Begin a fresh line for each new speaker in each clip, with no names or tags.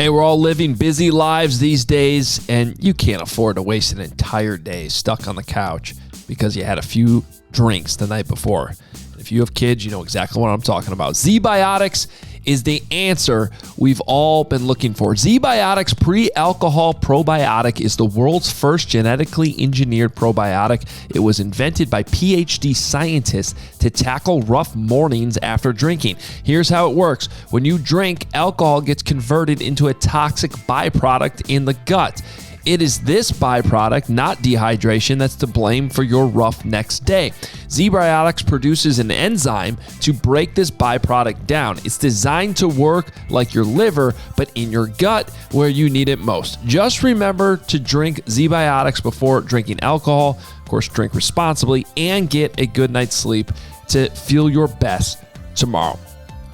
Hey, we're all living busy lives these days, and you can't afford to waste an entire day stuck on the couch because you had a few drinks the night before. If you have kids, you know exactly what I'm talking about. Zbiotics is the answer we've all been looking for. Zbiotics pre-alcohol probiotic is the world's first genetically engineered probiotic. It was invented by PhD scientists to tackle rough mornings after drinking. Here's how it works. When you drink, alcohol gets converted into a toxic byproduct in the gut. It is this byproduct, not dehydration, that's to blame for your rough next day. Zbiotics produces an enzyme to break this byproduct down. It's designed to work like your liver, but in your gut where you need it most. Just remember to drink Zbiotics before drinking alcohol. Of course, drink responsibly and get a good night's sleep to feel your best tomorrow.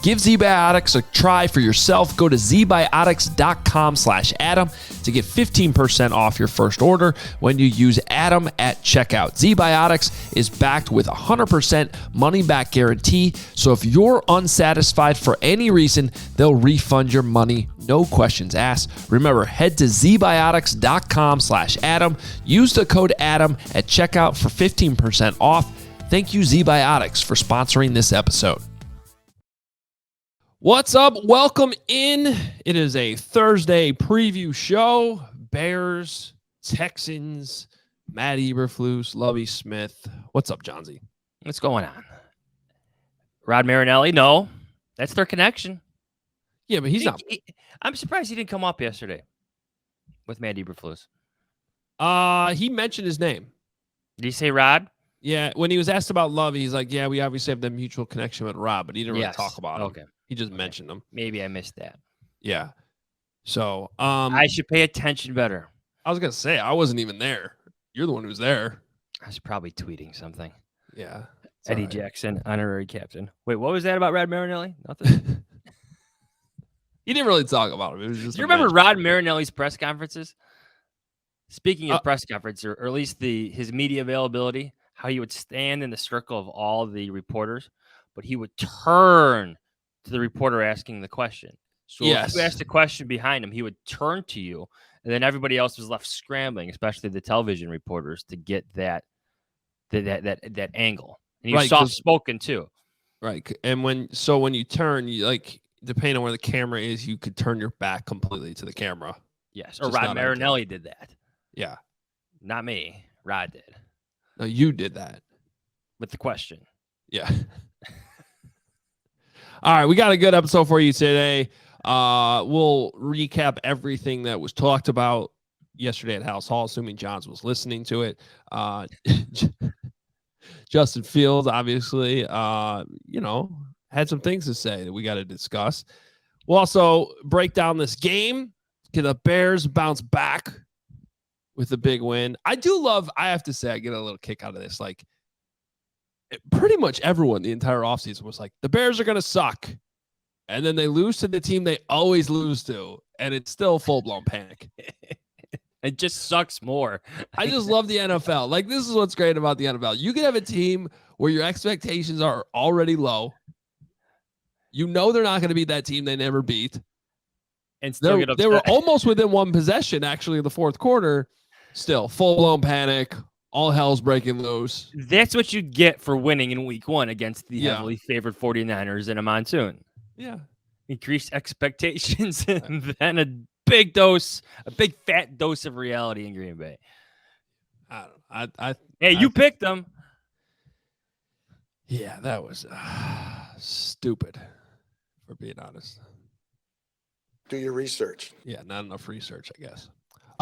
Give Zbiotics a try for yourself. Go to zbiotics.com/Adam to get 15% off your first order when you use Adam at checkout. Zbiotics is backed with a 100% money-back guarantee, so if you're unsatisfied for any reason, they'll refund your money, no questions asked. Remember, head to zbiotics.com/Adam. Use the code Adam at checkout for 15% off. Thank you, Zbiotics, for sponsoring this episode. What's up? Welcome in. It is a Thursday preview show. Bears, Texans, Matt Eberflus, Lovie Smith. What's up, Johnsy?
What's going on? Rod Marinelli? No, that's their connection.
Yeah, but he's not.
I'm surprised he didn't come up yesterday with Matt Eberflus.
He mentioned his name.
Did he say Rod?
Yeah, when he was asked about Lovie, he's like, yeah, we obviously have the mutual connection with Rob, but he didn't really talk about him.
Okay.
He just mentioned him.
Maybe I missed that.
Yeah. So
I should pay attention better.
I was gonna say I wasn't even there. You're the one who's there.
I was probably tweeting something.
Yeah.
Eddie right. Jackson, honorary captain. Wait, what was that about Rod Marinelli? Nothing.
He didn't really talk about him. It was just.
Do you remember Rod Marinelli's press conferences? Speaking of press conference, or at least his media availability, how he would stand in the circle of all the reporters, but he would turn to the reporter asking the question. So if you asked a question behind him, he would turn to you, and then everybody else was left scrambling, especially the television reporters, to get that angle. And he was soft spoken too.
Right. And when you turn, you like depending on where the camera is, you could turn your back completely to the camera.
Yes. Or Rod Marinelli did that.
Yeah.
Not me. Rod did.
No, you did that.
With the question.
Yeah. All right, we got a good episode for you today. We'll recap everything that was talked about yesterday at House Hall, assuming Johns was listening to it. Justin Fields, obviously, had some things to say that we got to discuss. We'll also break down this game. Can the Bears bounce back with a big win? I have to say, I get a little kick out of this. Like, pretty much everyone the entire offseason was like, the Bears are going to suck. And then they lose to the team they always lose to. And it's still full-blown panic.
It just sucks more.
I just love the NFL. Like, this is what's great about the NFL. You can have a team where your expectations are already low. You know they're not going to beat that team they never beat.
And still get upset.
They were almost within one possession, actually, in the fourth quarter. Still, full-blown panic. All hell's breaking loose.
That's what you get for winning in week one against the heavily favored 49ers in a monsoon.
Yeah.
Increased expectations and then a big fat dose of reality in Green Bay. You picked them.
Yeah, that was stupid, for being honest.
Do your research.
Yeah, not enough research, I guess.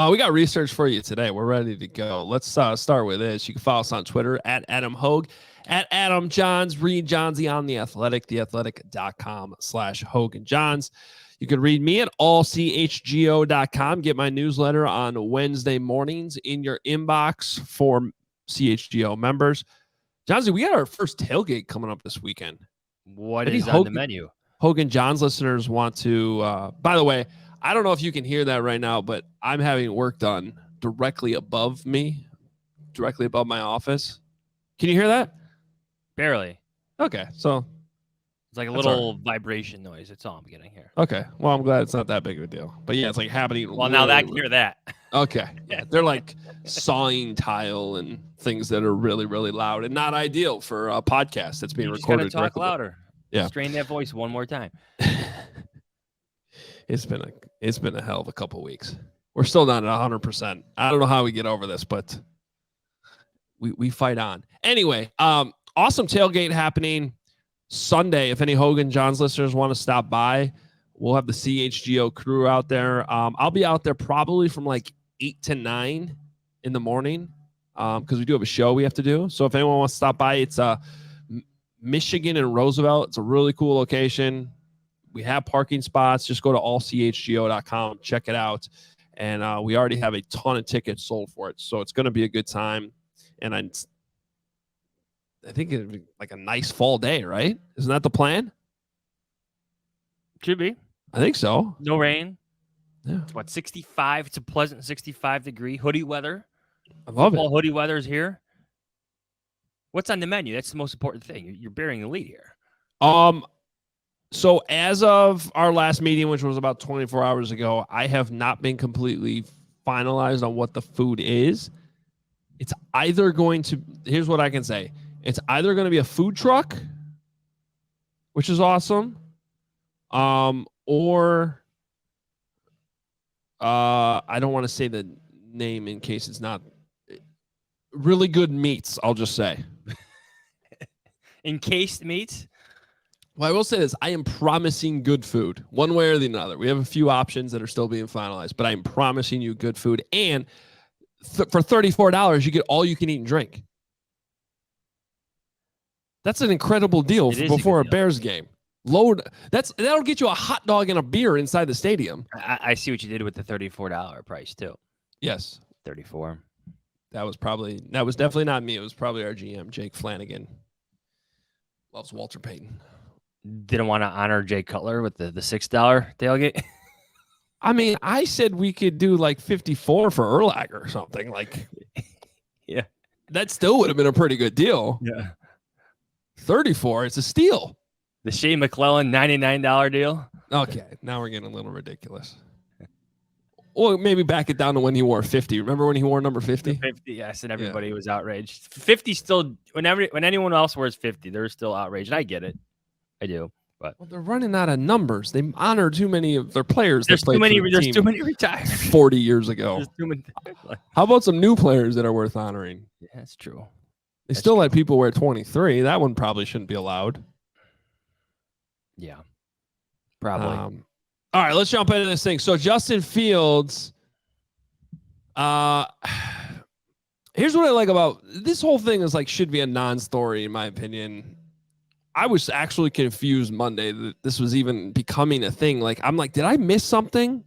We got research for you today. We're ready to go. Let's start with this. You can follow us on Twitter at Adam Hoge, at Adam Johns. Read Johnsy on The Athletic, theathletic.com/Hoge and Johns. You can read me at allchgo.com. Get my newsletter on Wednesday mornings in your inbox for CHGO members. Johnsy, we got our first tailgate coming up this weekend.
What is on the menu?
Hoge and Johns listeners want to, by the way, I don't know if you can hear that right now, but I'm having work done directly above me, directly above my office. Can you hear that?
Barely.
Okay, so
It's like a
That's
little vibration noise. That's all I'm getting here.
Okay. Well, I'm glad it's not that big of a deal. But yeah, it's like happening.
Well, now that I can hear that.
Okay. Yeah. They're like sawing tile and things that are really, really loud and not ideal for a podcast that's being
You just gotta
recorded.
talk
directly.
louder.
Yeah.
Strain that voice one more time.
It's been a hell of a couple weeks. We're still not at 100%. I don't know how we get over this, but we fight on. Anyway, awesome tailgate happening Sunday. If any Hoge Jahns listeners want to stop by, we'll have the CHGO crew out there. I'll be out there probably from like 8 to 9 in the morning because we do have a show we have to do. So if anyone wants to stop by, it's Michigan and Roosevelt. It's a really cool location. We have parking spots. Just go to allchgo.com, check it out. And we already have a ton of tickets sold for it. So it's going to be a good time. And I think it'd be like a nice fall day, right? Isn't that the plan?
Should be.
I think so.
No rain.
Yeah.
It's what, 65? It's a pleasant 65-degree hoodie weather.
I love it.
Hoodie weather is here. What's on the menu? That's the most important thing. You're bearing the lead here.
So as of our last meeting, which was about 24 hours ago, I have not been completely finalized on what the food is. It's either going to, here's what I can say. It's either going to be a food truck, which is awesome, or I don't want to say the name in case it's not really good meats, I'll just say.
Encased meats?
Well, I will say this. I am promising good food, one way or the other. We have a few options that are still being finalized, but I am promising you good food. And for $34, you get all you can eat and drink. That's an incredible deal before a Bears game. That'll get you a hot dog and a beer inside the stadium.
I see what you did with the $34 price, too.
Yes.
34.
That was definitely not me. It was probably our GM, Jake Flanagan. Loves Walter Payton.
Didn't want to honor Jay Cutler with the $6 tailgate.
I mean, I said we could do like 54 for Urlacher or something. Like,
yeah,
that still would have been a pretty good deal.
Yeah,
34, it's a steal.
The Shea McClellan $99 deal.
Okay, now we're getting a little ridiculous. Or maybe back it down to when he wore 50. Remember when he wore number 50?
50, yes, and everybody was outraged. 50 still, when anyone else wears 50, they're still outraged. And I get it. I do. But
they're running out of numbers. They honor too many of their players.
There's too many retired
40 years ago. How about some new players that are worth honoring?
Yeah, that's true.
They still let people wear 23. That one probably shouldn't be allowed.
Yeah, probably.
All right, let's jump into this thing. So Justin Fields, here's what I like about this whole thing is like should be a non-story in my opinion. I was actually confused Monday that this was even becoming a thing. Like, I'm like, did I miss something?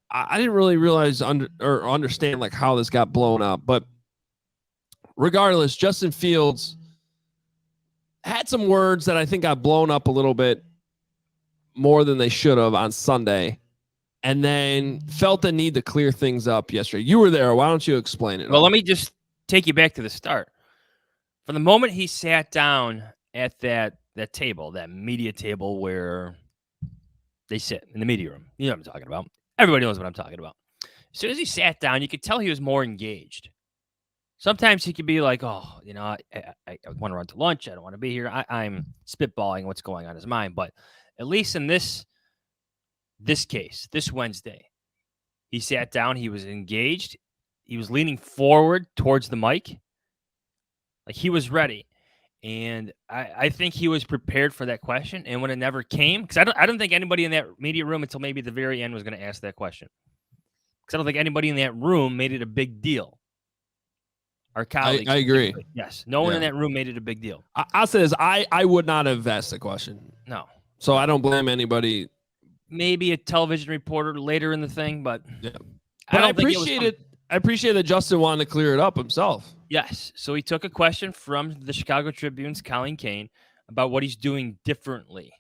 I didn't really realize or understand like how this got blown up. But regardless, Justin Fields had some words that I think got blown up a little bit more than they should have on Sunday, and then felt the need to clear things up yesterday. You were there. Why don't you explain it?
Well, let me just take you back to the start. From the moment he sat down at that table, that media table where they sit in the media room. You know what I'm talking about. Everybody knows what I'm talking about. As soon as he sat down, you could tell he was more engaged. Sometimes he could be like, oh, you know, I want to run to lunch. I don't want to be here. I'm spitballing what's going on in his mind. But at least in this case, this Wednesday, he sat down. He was engaged. He was leaning forward towards the mic. Like he was ready. And I think he was prepared for that question. And when it never came, because I don't think anybody in that media room until maybe the very end was going to ask that question. Because I don't think anybody in that room made it a big deal. Our colleagues.
I agree.
Yes. No one in that room made it a big deal.
I'll say this. I would not have asked the question.
No.
So I don't blame anybody.
Maybe a television reporter later in the thing, but
yeah. But I appreciate it. I appreciate that Justin wanted to clear it up himself.
Yes. So he took a question from the Chicago Tribune's Kalyn Kahler about what he's doing differently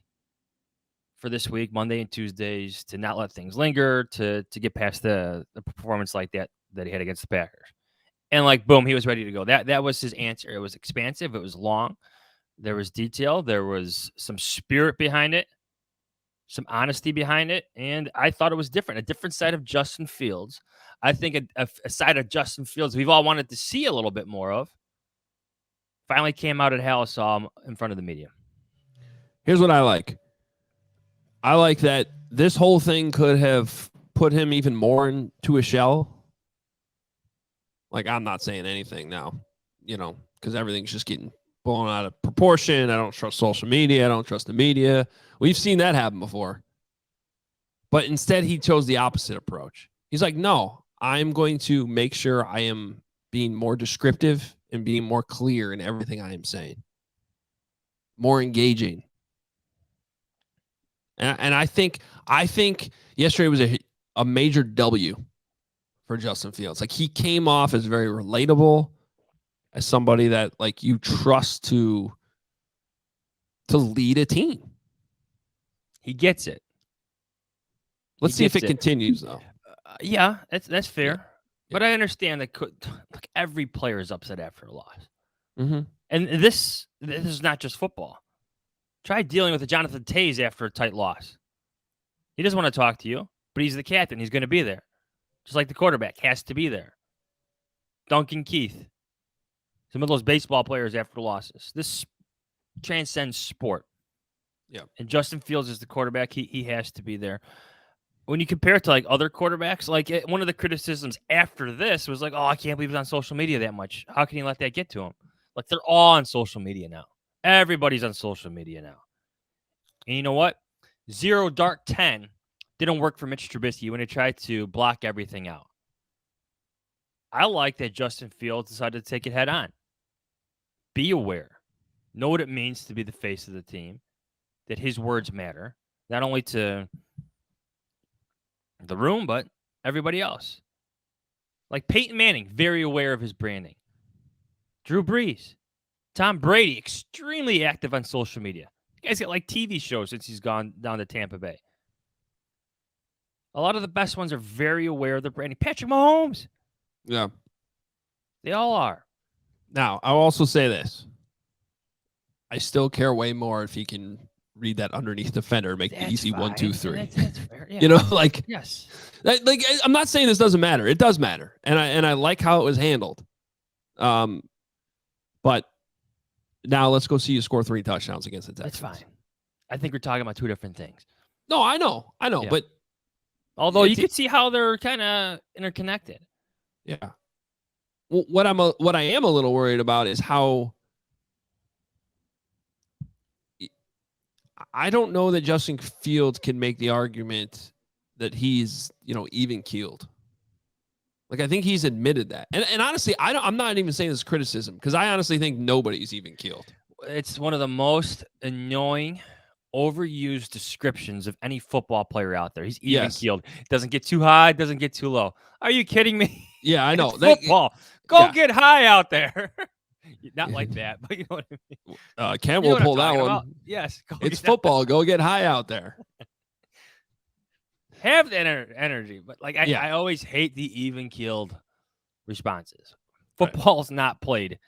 for this week, Monday and Tuesdays, to not let things linger, to get past the performance like that he had against the Packers. And like, boom, he was ready to go. That was his answer. It was expansive. It was long. There was detail. There was some spirit behind it, some honesty behind it, and I thought it was different. A different side of Justin Fields. I think a side of Justin Fields we've all wanted to see a little bit more of. Finally came out at Halisaw in front of the media.
Here's what I like. I like that this whole thing could have put him even more into a shell. Like, I'm not saying anything now, because everything's just getting blown out of proportion. I don't trust social media. I don't trust the media. We've seen that happen before. But instead, he chose the opposite approach. He's like, no, I'm going to make sure I am being more descriptive and being more clear in everything I am saying. More engaging. And I think yesterday was a major W for Justin Fields. Like, he came off as very relatable, as somebody that like you trust to lead a team.
He gets it.
Let's see if it continues, though.
Yeah, that's fair.
Yeah.
But I understand that every player is upset after a loss.
Mm-hmm.
And this is not just football. Try dealing with a Jonathan Taze after a tight loss. He doesn't want to talk to you, but he's the captain. He's going to be there. Just like the quarterback has to be there. Duncan Keith. Some of those baseball players after losses. This transcends sport.
Yeah.
And Justin Fields is the quarterback. He has to be there. When you compare it to like other quarterbacks, like one of the criticisms after this was like, oh, I can't believe he's on social media that much. How can he let that get to him? Like, they're all on social media now. Everybody's on social media now. And you know what? 0 dark 10 didn't work for Mitch Trubisky when he tried to block everything out. I like that Justin Fields decided to take it head on. Be aware. Know what it means to be the face of the team. That his words matter. Not only to the room, but everybody else. Like Peyton Manning, very aware of his branding. Drew Brees. Tom Brady, extremely active on social media. You guys got like TV shows since he's gone down to Tampa Bay. A lot of the best ones are very aware of their branding. Patrick Mahomes.
Yeah.
They all are.
Now, I'll also say this. I still care way more if he can read that underneath defender and make the easy
fine.
1, 2, 3.
That's fair. Yeah. Yes.
Like, I'm not saying this doesn't matter. It does matter. And I like how it was handled. But now let's go see you score 3 touchdowns against the Texans.
That's fine. I think we're talking about 2 different things.
No, I know. Yeah. But
although you could see how they're kind of interconnected.
Yeah. Well, what I am a little worried about is how I don't know that Justin Fields can make the argument that he's, even keeled. Like, I think he's admitted that. And honestly, I'm not even saying this is criticism, because I honestly think nobody's even keeled.
It's one of the most annoying, overused descriptions of any football player out there. He's even keeled. Doesn't get too high, doesn't get too low. Are you kidding me?
Yeah, I know.
It's football. Go get high out there. Not like that, but you know what I mean.
Ken will pull that one.
About. Yes.
It's football. Go get high out there.
Have the energy, but I always hate the even-keeled responses. Football's not played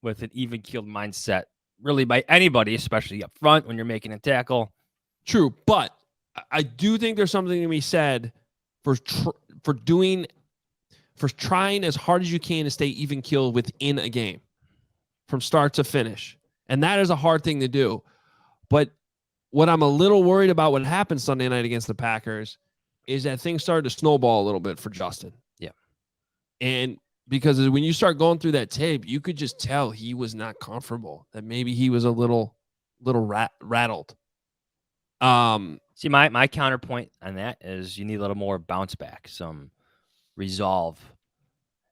with an even-keeled mindset, really, by anybody, especially up front when you're making a tackle.
True, but I do think there's something to be said for trying as hard as you can to stay even-keeled within a game from start to finish. And that is a hard thing to do. But what I'm a little worried about what happened Sunday night against the Packers is that things started to snowball a little bit for Justin.
Yeah.
And because when you start going through that tape, you could just tell he was not comfortable, that maybe he was a little rattled.
See, my counterpoint on that is you need a little more bounce back, some resolve.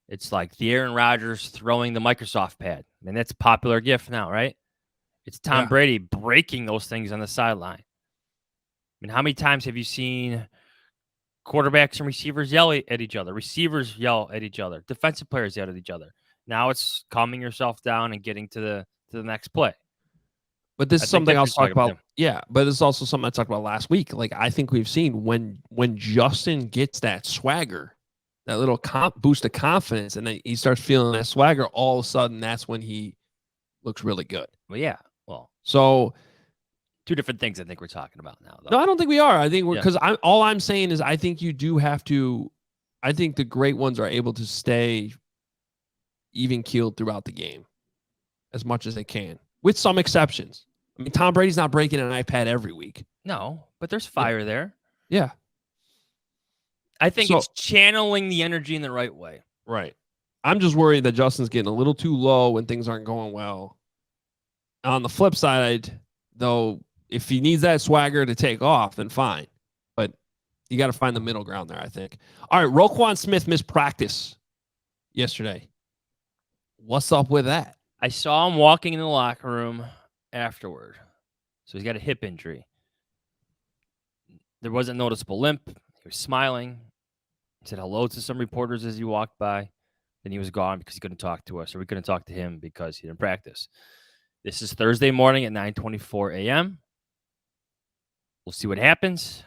It's like the Aaron Rodgers throwing the Microsoft pad. I mean, that's a popular gif now, right? It's Tom Brady breaking those things on the sideline. I mean, how many times have you seen quarterbacks and receivers yell at each other, receivers yell at each other, defensive players yell at each other? Now it's calming yourself down and getting to the next play.
But this is something I'll talk about. Yeah, but it's also something I talked about last week. Like, I think we've seen when Justin gets that swagger, that little boost of confidence, and then he starts feeling that swagger, all of a sudden that's when he looks really good.
Well, yeah. Well,
So
two different things I think we're talking about now, though.
no, I don't think we are. I think we're
Yeah.
because all I'm saying is I think you do have to. I think the great ones are able to stay even keeled throughout the game as much as they can, with some exceptions. I mean, Tom Brady's not breaking an iPad every week.
No, but there's fire there.
Yeah.
I think it's channeling the energy in the right way.
Right. I'm just worried that Justin's getting a little too low when things aren't going well. On the flip side, though, if he needs that swagger to take off, then fine. But you got to find the middle ground there, I think. All right, Roquan Smith missed practice yesterday. What's up with that?
I saw him walking in the locker room afterward. So he's got a hip injury. There wasn't noticeable limp. He was smiling. He said hello to some reporters as he walked by. Then he was gone because he couldn't talk to us, or we couldn't talk to him because he didn't practice. This is Thursday morning at 9:24 a.m. We'll see what happens.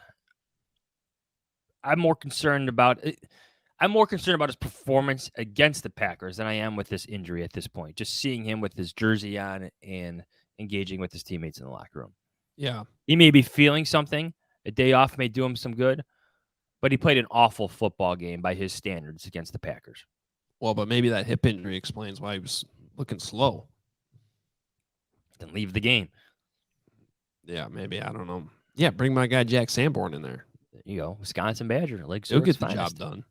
I'm more concerned about his performance against the Packers than I am with this injury at this point. Just seeing him with his jersey on and engaging with his teammates in the locker room.
Yeah.
He may be feeling something. A day off may do him some good, but he played an awful football game by his standards against the Packers.
Well, but maybe that hip injury explains why he was looking slow.
Then leave the game.
Yeah, maybe. I don't know. Yeah, bring my guy Jack Sanborn in there.
There you go. Wisconsin Badger. Lake
He'll get
Zurich
the
finest.
job done.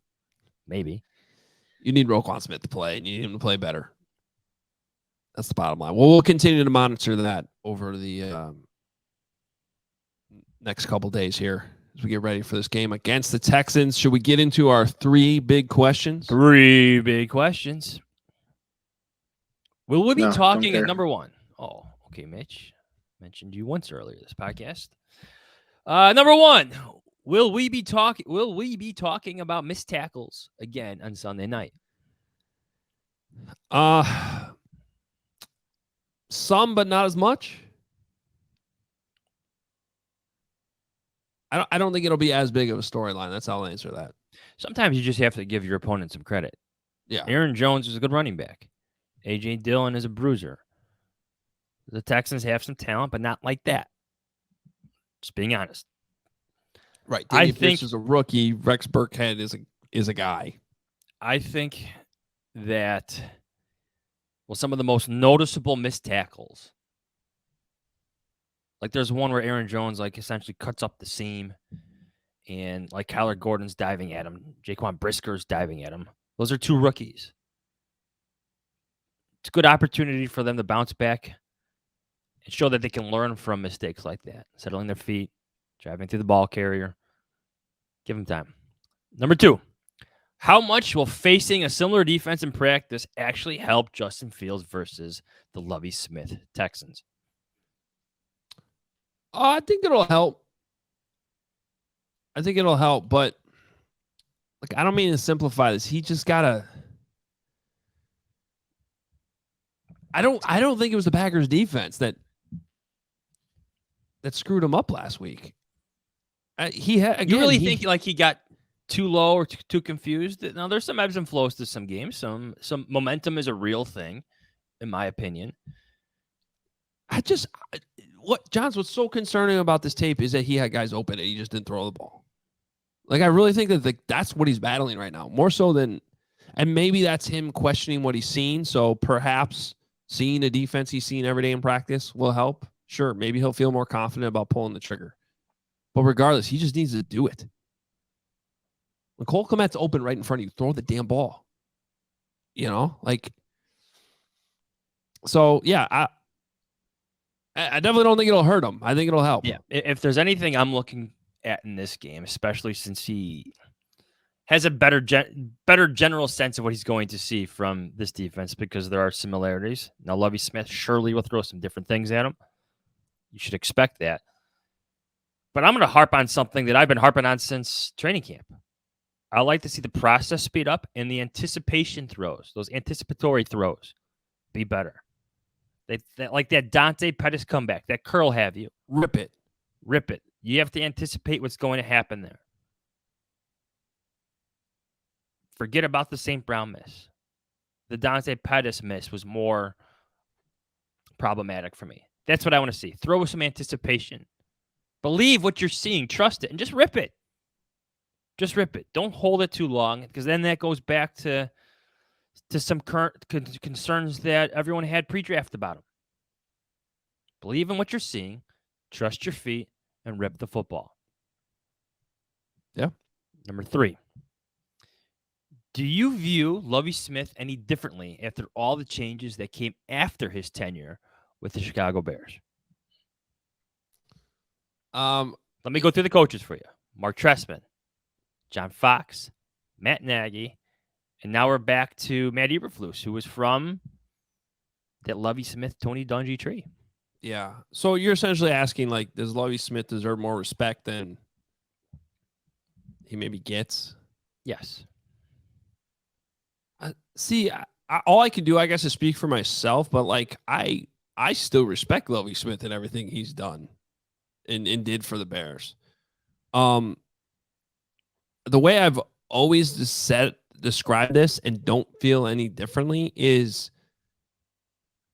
Maybe.
You need Roquan Smith to play, and you need him to play better. That's the bottom line. Well, we'll continue to monitor that over the next couple days here as we get ready for this game against the Texans. Should we get into our three big questions?
Three big questions. Will we be
No,
talking
don't
at
care.
number one? Oh, okay, Mitch. Mentioned you once earlier this podcast. Number one, will we be talking about missed tackles again on Sunday night?
Some, but not as much. I don't think it'll be as big of a storyline. That's how I'll answer that.
Sometimes you just have to give your opponent some credit.
Yeah.
Aaron Jones is a good running back. A.J. Dillon is a bruiser. The Texans have some talent, but not like that. Just being honest.
Right.
I
Damian
think
Pierce is a rookie. Rex Burkhead is a guy.
I think that some of the most noticeable missed tackles. Like there's one where Aaron Jones essentially cuts up the seam, and Kyler Gordon's diving at him. Jaquan Brisker's diving at him. Those are two rookies. It's a good opportunity for them to bounce back and show that they can learn from mistakes like that. Settling their feet, driving through the ball carrier. Give them time. Number two, how much will facing a similar defense in practice actually help Justin Fields versus the Lovie Smith Texans?
I think it'll help. But I don't mean to simplify this. He just gotta. I don't think it was the Packers defense that screwed him up last week.
You really think he got too low or too confused? Now there's some ebbs and flows to some games. Some momentum is a real thing, in my opinion.
What's so concerning about this tape is that he had guys open and he just didn't throw the ball. I really think that that's what he's battling right now, more so than, and maybe that's him questioning what he's seen. So perhaps seeing a defense he's seen every day in practice will help. Sure, maybe he'll feel more confident about pulling the trigger. But regardless, he just needs to do it. When Cole Kmet's open right in front of you, throw the damn ball. So yeah, I definitely don't think it'll hurt him. I think it'll help.
Yeah, if there's anything I'm looking at in this game, especially since he has a better general sense of what he's going to see from this defense, because there are similarities. Now, Lovie Smith surely will throw some different things at him. You should expect that. But I'm going to harp on something that I've been harping on since training camp. I like to see the process speed up and the anticipation throws, those anticipatory throws, be better. Like that Dante Pettis comeback, that curl have you.
Rip it.
You have to anticipate what's going to happen there. Forget about the St. Brown miss. The Dante Pettis miss was more problematic for me. That's what I want to see. Throw some anticipation. Believe what you're seeing. Trust it, and just rip it. Just rip it. Don't hold it too long, because then that goes back to some current concerns that everyone had pre-draft about him. Believe in what you're seeing, trust your feet, and rip the football.
Yeah.
Number 3. Do you view Lovie Smith any differently after all the changes that came after his tenure with the Chicago Bears? Let me go through the coaches for you. Mark Trestman, John Fox, Matt Nagy, and now we're back to Matt Eberflus, who was from that Lovie Smith, Tony Dungy tree.
Yeah. So you're essentially asking, like, does Lovie Smith deserve more respect than he maybe gets?
Yes.
See, all I can do, I guess, is speak for myself, but like I still respect Lovie Smith and everything he's done and did for the Bears. The way I've always described this and don't feel any differently is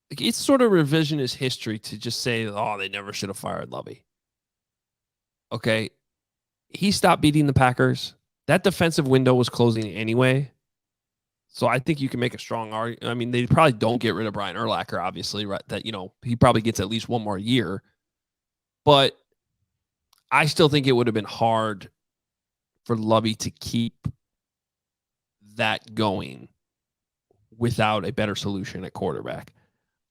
like, it's sort of revisionist history to just say, oh, they never should have fired Lovie. Okay. He stopped beating the Packers. That defensive window was closing anyway. So I think you can make a strong argument. I mean, they probably don't get rid of Brian Urlacher, obviously, right? That, he probably gets at least one more year. But I still think it would have been hard for Lovie to keep that going without a better solution at quarterback.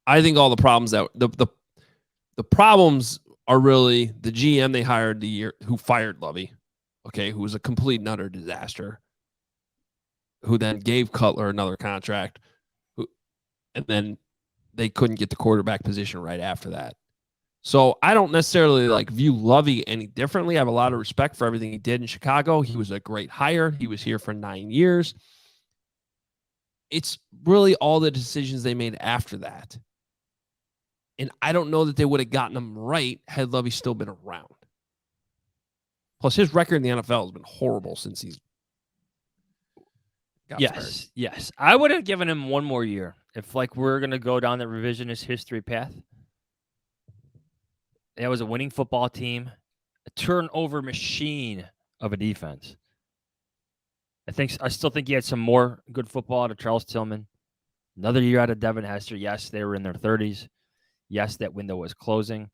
I think all the problems that the problems are really the GM they hired who fired Lovie, okay, who was a complete and utter disaster, who then gave Cutler another contract, and then they couldn't get the quarterback position right after that. So I don't necessarily view Lovie any differently. I have a lot of respect for everything he did in Chicago. He was a great hire. He was here for 9 years. It's really all the decisions they made after that. And I don't know that they would have gotten them right had Lovie still been around. Plus, his record in the NFL has been horrible since he's got fired.
Yes. I would have given him one more year if we're going to go down the revisionist history path. That was a winning football team, a turnover machine of a defense. I still think he had some more good football out of Charles Tillman. Another year out of Devin Hester. Yes, they were in their 30s. Yes, that window was closing.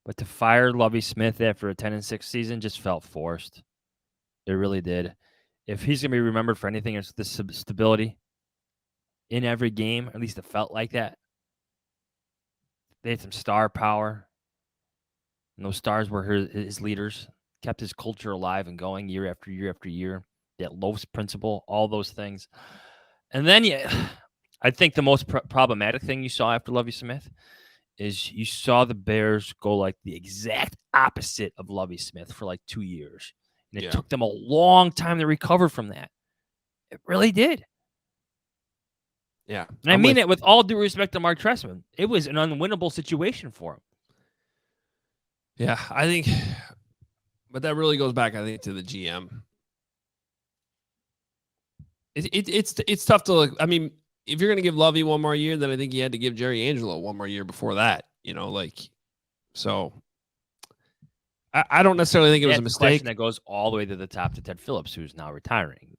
But to fire Lovie Smith after a 10-6 season just felt forced. It really did. If he's going to be remembered for anything, it's the stability in every game. At least it felt like that. They had some star power. And those stars were his leaders. Kept his culture alive and going year after year after year. That Lowe's principle, all those things. And then, I think the most problematic thing you saw after Lovie Smith is you saw the Bears go the exact opposite of Lovie Smith for 2 years. And it took them a long time to recover from that. It really did.
Yeah.
And I mean it with all due respect to Mark Trestman. It was an unwinnable situation for him.
Yeah, I think, but that really goes back, I think, to the GM. It's tough to look. I mean, if you're going to give Lovie one more year, then I think you had to give Jerry Angelo one more year before that. So I don't necessarily think it was a mistake.
That goes all the way to the top to Ted Phillips, who's now retiring.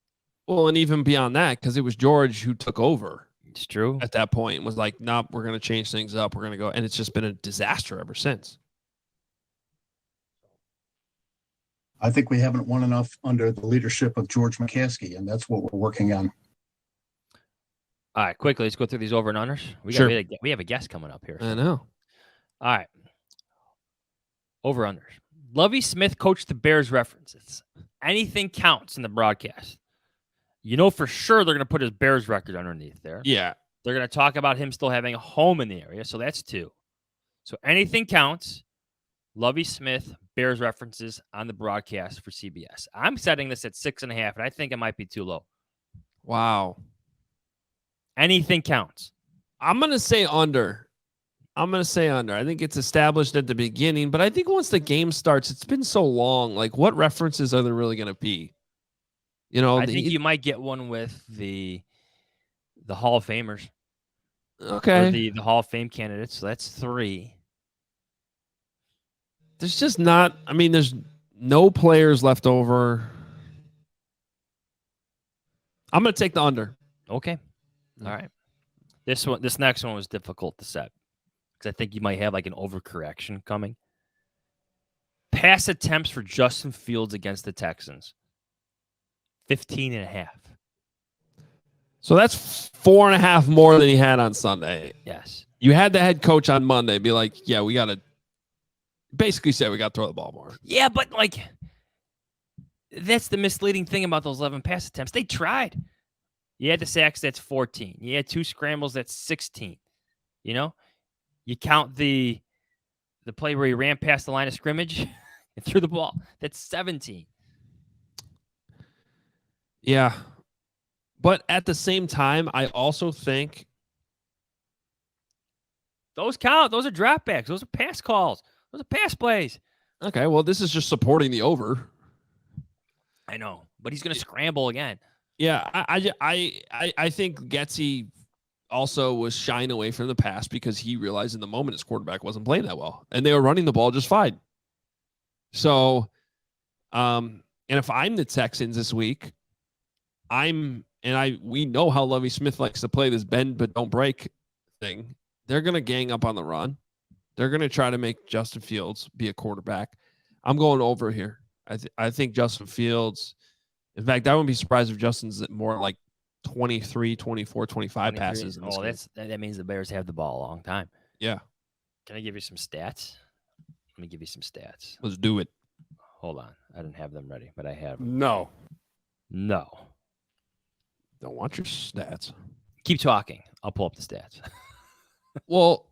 Well, and even beyond that, because it was George who took over.
It's true.
At that point, and was like, nope, we're going to change things up. We're going to go. And it's just been a disaster ever since.
I think we haven't won enough under the leadership of George McCaskey, and that's what we're working on.
All right, quickly, let's go through these over and unders. We have a guest coming up here.
I know.
All right. Over unders. Lovie Smith coached the Bears references. Anything counts in the broadcast. For sure they're going to put his Bears record underneath there.
Yeah.
They're going to talk about him still having a home in the area, so that's 2. So anything counts. Lovie Smith, Bears references on the broadcast for CBS. I'm setting this at 6.5, and I think it might be too low.
Wow.
Anything counts.
I'm going to say under. I think it's established at the beginning, but I think once the game starts, it's been so long. What references are there really going to be?
I think you might get one with the Hall of Famers.
Okay.
Or the Hall of Fame candidates. So that's 3.
There's just not. I mean, there's no players left over. I'm going to take the under.
Okay. All right. This next one was difficult to set because I think you might have like an overcorrection coming. Pass attempts for Justin Fields against the Texans. 15.5.
So that's 4.5 more than he had on Sunday.
Yes.
You had the head coach on Monday be like, yeah, we got to basically say we got to throw the ball more.
Yeah, but like that's the misleading thing about those 11 pass attempts. They tried. You had the sacks, that's 14. You had 2 scrambles, that's 16. You know? You count the play where he ran past the line of scrimmage and threw the ball. That's 17.
Yeah. But at the same time, I also think
those count. Those are dropbacks. Those are pass calls. Those are pass plays.
okay, well, this is just supporting the over.
I know, but he's going to scramble again.
Yeah, I think Getsy also was shying away from the pass because he realized in the moment his quarterback wasn't playing that well, and they were running the ball just fine. So, and if I'm the Texans this week, we know how Lovie Smith likes to play this bend but don't break thing. They're going to gang up on the run. They're going to try to make Justin Fields be a quarterback. I'm going over here. I think Justin Fields, in fact, I wouldn't be surprised if Justin's more like 23, 24, 25 passes. In this game.
That means the Bears have the ball a long time.
Yeah.
Can I give you some stats? Let me give you some stats.
Let's do it.
Hold on. I didn't have them ready, but I have them.
No.
Don't
want your stats.
Keep talking. I'll pull up the stats.
Well,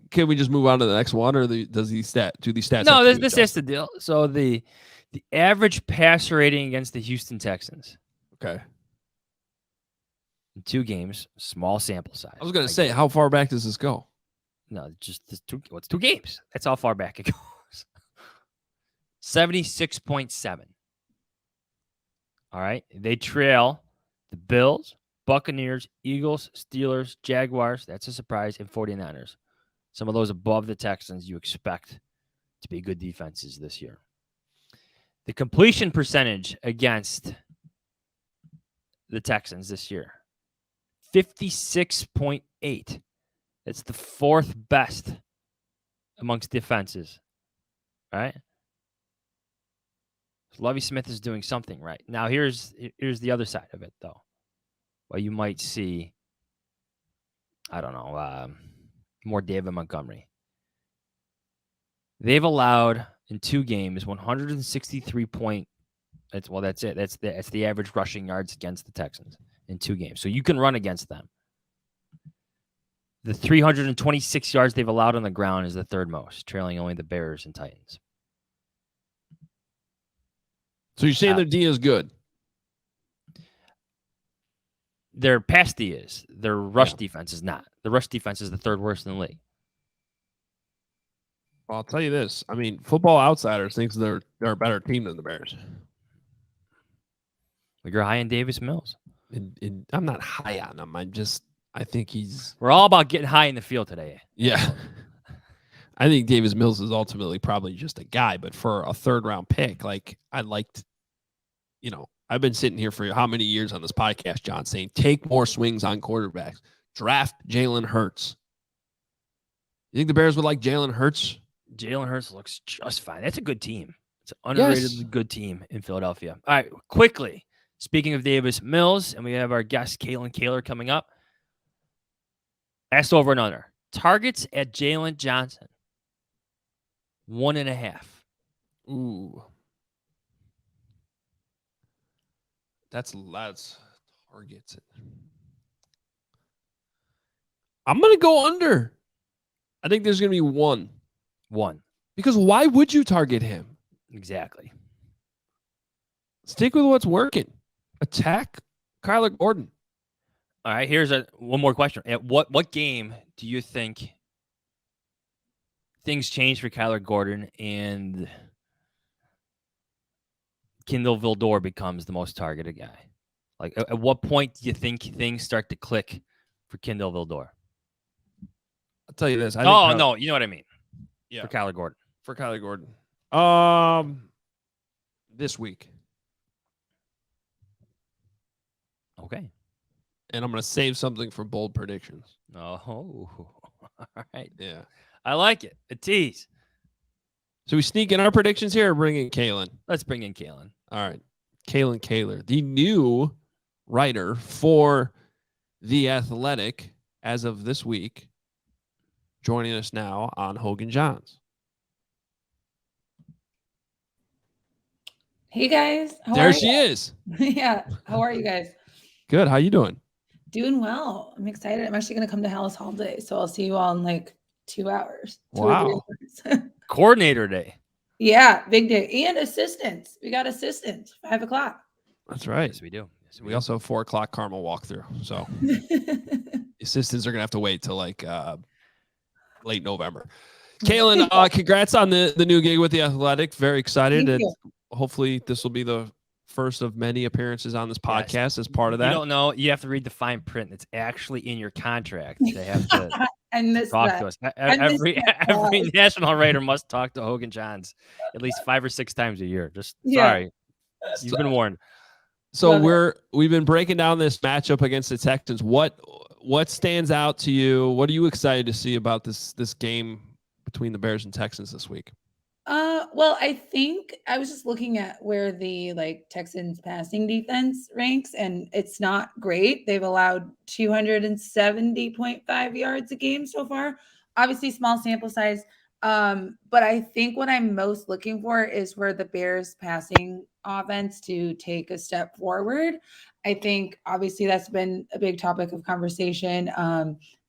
can we just move on to the next one, or does these stats?
No, this is the deal. So the average passer rating against the Houston Texans.
Okay.
In 2 games, small sample size.
I was going to say, how far back does this go?
No, just it's 2 games. That's how far back it goes. 76.7. All right. They trail the Bills, Buccaneers, Eagles, Steelers, Jaguars. That's a surprise. And 49ers. Some of those above the Texans you expect to be good defenses this year. The completion percentage against the Texans this year, 56.8. That's the 4th best amongst defenses. All right? So Lovie Smith is doing something right. Now, here's the other side of it, though. Well, you might see, I don't know, more David Montgomery. They've allowed in 2 games 163 point. That's it. That's the average rushing yards against the Texans in 2 games. So you can run against them. The 326 yards they've allowed on the ground is the 3rd most, trailing only the Bears and Titans.
So you're saying their D is good?
Their pass D is. Their rush defense is not. The rush defense is the 3rd worst in the league.
Well, I'll tell you this. I mean, Football Outsiders thinks they're a better team than the Bears.
Well, you're high on Davis Mills.
I'm not high on him. I think he's...
We're all about getting high in the field today.
Yeah. I think Davis Mills is ultimately probably just a guy, but for a 3rd-round pick, like, I liked, I've been sitting here for how many years on this podcast, John, saying take more swings on quarterbacks. Draft Jalen Hurts. You think the Bears would like Jalen Hurts?
Jalen Hurts looks just fine. That's a good team. It's an underrated good team in Philadelphia. All right, quickly. Speaking of Davis Mills, and we have our guest Kalyn Kahler coming up. Asked over and under. Targets at Jalen Johnson. 1.5.
Ooh. That's targets. I'm going to go under. I think there's going to be 1.
1.
Because why would you target him?
Exactly.
Stick with what's working. Attack Kyler Gordon.
All right, here's one more question. At what game do you think things change for Kyler Gordon and Kindle Vildor becomes the most targeted guy? Like, at what point do you think things start to click for Kindle Vildor?
I'll tell you this.
No, you know what I mean.
Yeah.
For Kyler Gordon.
For Kyler Gordon. This week.
Okay.
And I'm going to save something for bold predictions.
Oh, all right.
Yeah.
I like it. A tease.
So we sneak in our predictions here or bring in Kalyn?
Let's bring in Kalyn.
All right. Kalyn Kahler, the new writer for The Athletic as of this week, joining us now on Hoge Jahns.
Hey guys,
There she is.
Yeah, how are you guys?
Good. How you doing?
Doing well. I'm excited. I'm actually going to come to Hallis Hall day, so I'll see you all in like 2 hours.
Wow.
Coordinator day.
Yeah, big day. And assistants. We got assistants. 5 o'clock.
That's right.
Yes, we do. Yes,
We also have 4 o'clock Carmel walkthrough. So assistants are gonna have to wait till like late November. Kalyn, congrats on the new gig with The Athletic. Very excited.
Thank
And
you.
hopefully this will be the first of many appearances on this podcast as part of that.
You don't know. You have to read the fine print. It's actually in your contract. They have to
I missed
talk
that.
to us.
missed
Every national writer must talk to Hoge Jahns at least 5 or 6 times a year. Just
Yeah.
sorry. You've been warned.
So
Love
we've been breaking down this matchup against the Texans. What stands out to you? What are you excited to see about this game between the Bears and Texans this week?
Well, I think I was just looking at where the Texans passing defense ranks, and it's not great. They've allowed 270.5 yards a game so far. Obviously, small sample size. But I think what I'm most looking for is for the Bears passing offense to take a step forward. I think obviously that's been a big topic of conversation.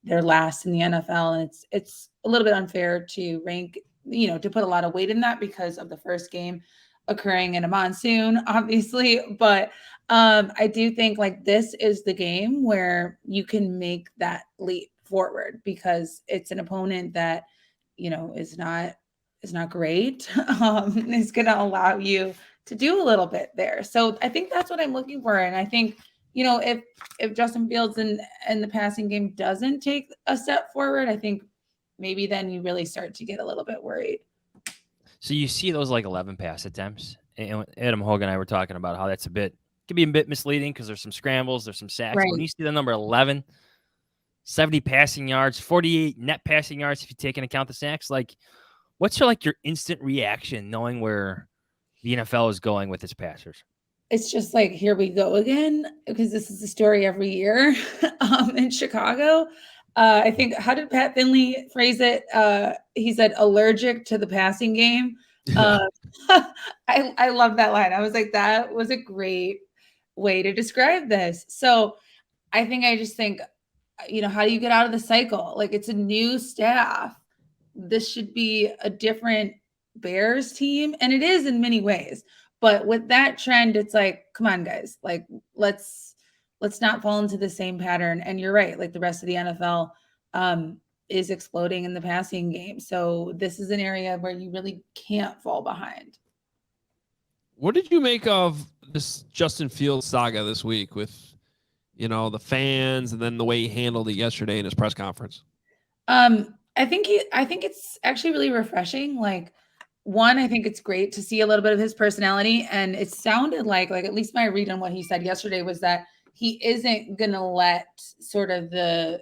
They're last in the NFL, and it's a little bit unfair to rank, to put a lot of weight in that because of the first game occurring in a monsoon, obviously. But I do think this is the game where you can make that leap forward because it's an opponent that, is not great. Is going to allow you to do a little bit there. So I think that's what I'm looking for. And I think, if Justin Fields and the passing game doesn't take a step forward, I think maybe then you really start to get a little bit worried.
So you see those 11 pass attempts, and Adam Hoge and I were talking about how that's could be a bit misleading because there's some scrambles, there's some sacks.
Right.
But when you see the number 11, 70 passing yards, 48 net passing yards if you take into account the sacks, what's your instant reaction knowing where the NFL is going with its passers?
It's just here we go again, because this is the story every year in Chicago. I think, how did Pat Finley phrase it? He said, allergic to the passing game. I love that line. I was like, that was a great way to describe this. So I just think, how do you get out of the cycle? It's a new staff. This should be a different Bears team. And it is in many ways. But with that trend, it's come on, guys, let's not fall into the same pattern. And you're right. The rest of the NFL is exploding in the passing game. So this is an area where you really can't fall behind.
What did you make of this Justin Fields saga this week with, the fans and then the way he handled it yesterday in his press conference?
I think it's actually really refreshing. One, I think it's great to see a little bit of his personality. And it sounded like at least my read on what he said yesterday was that he isn't going to let sort of the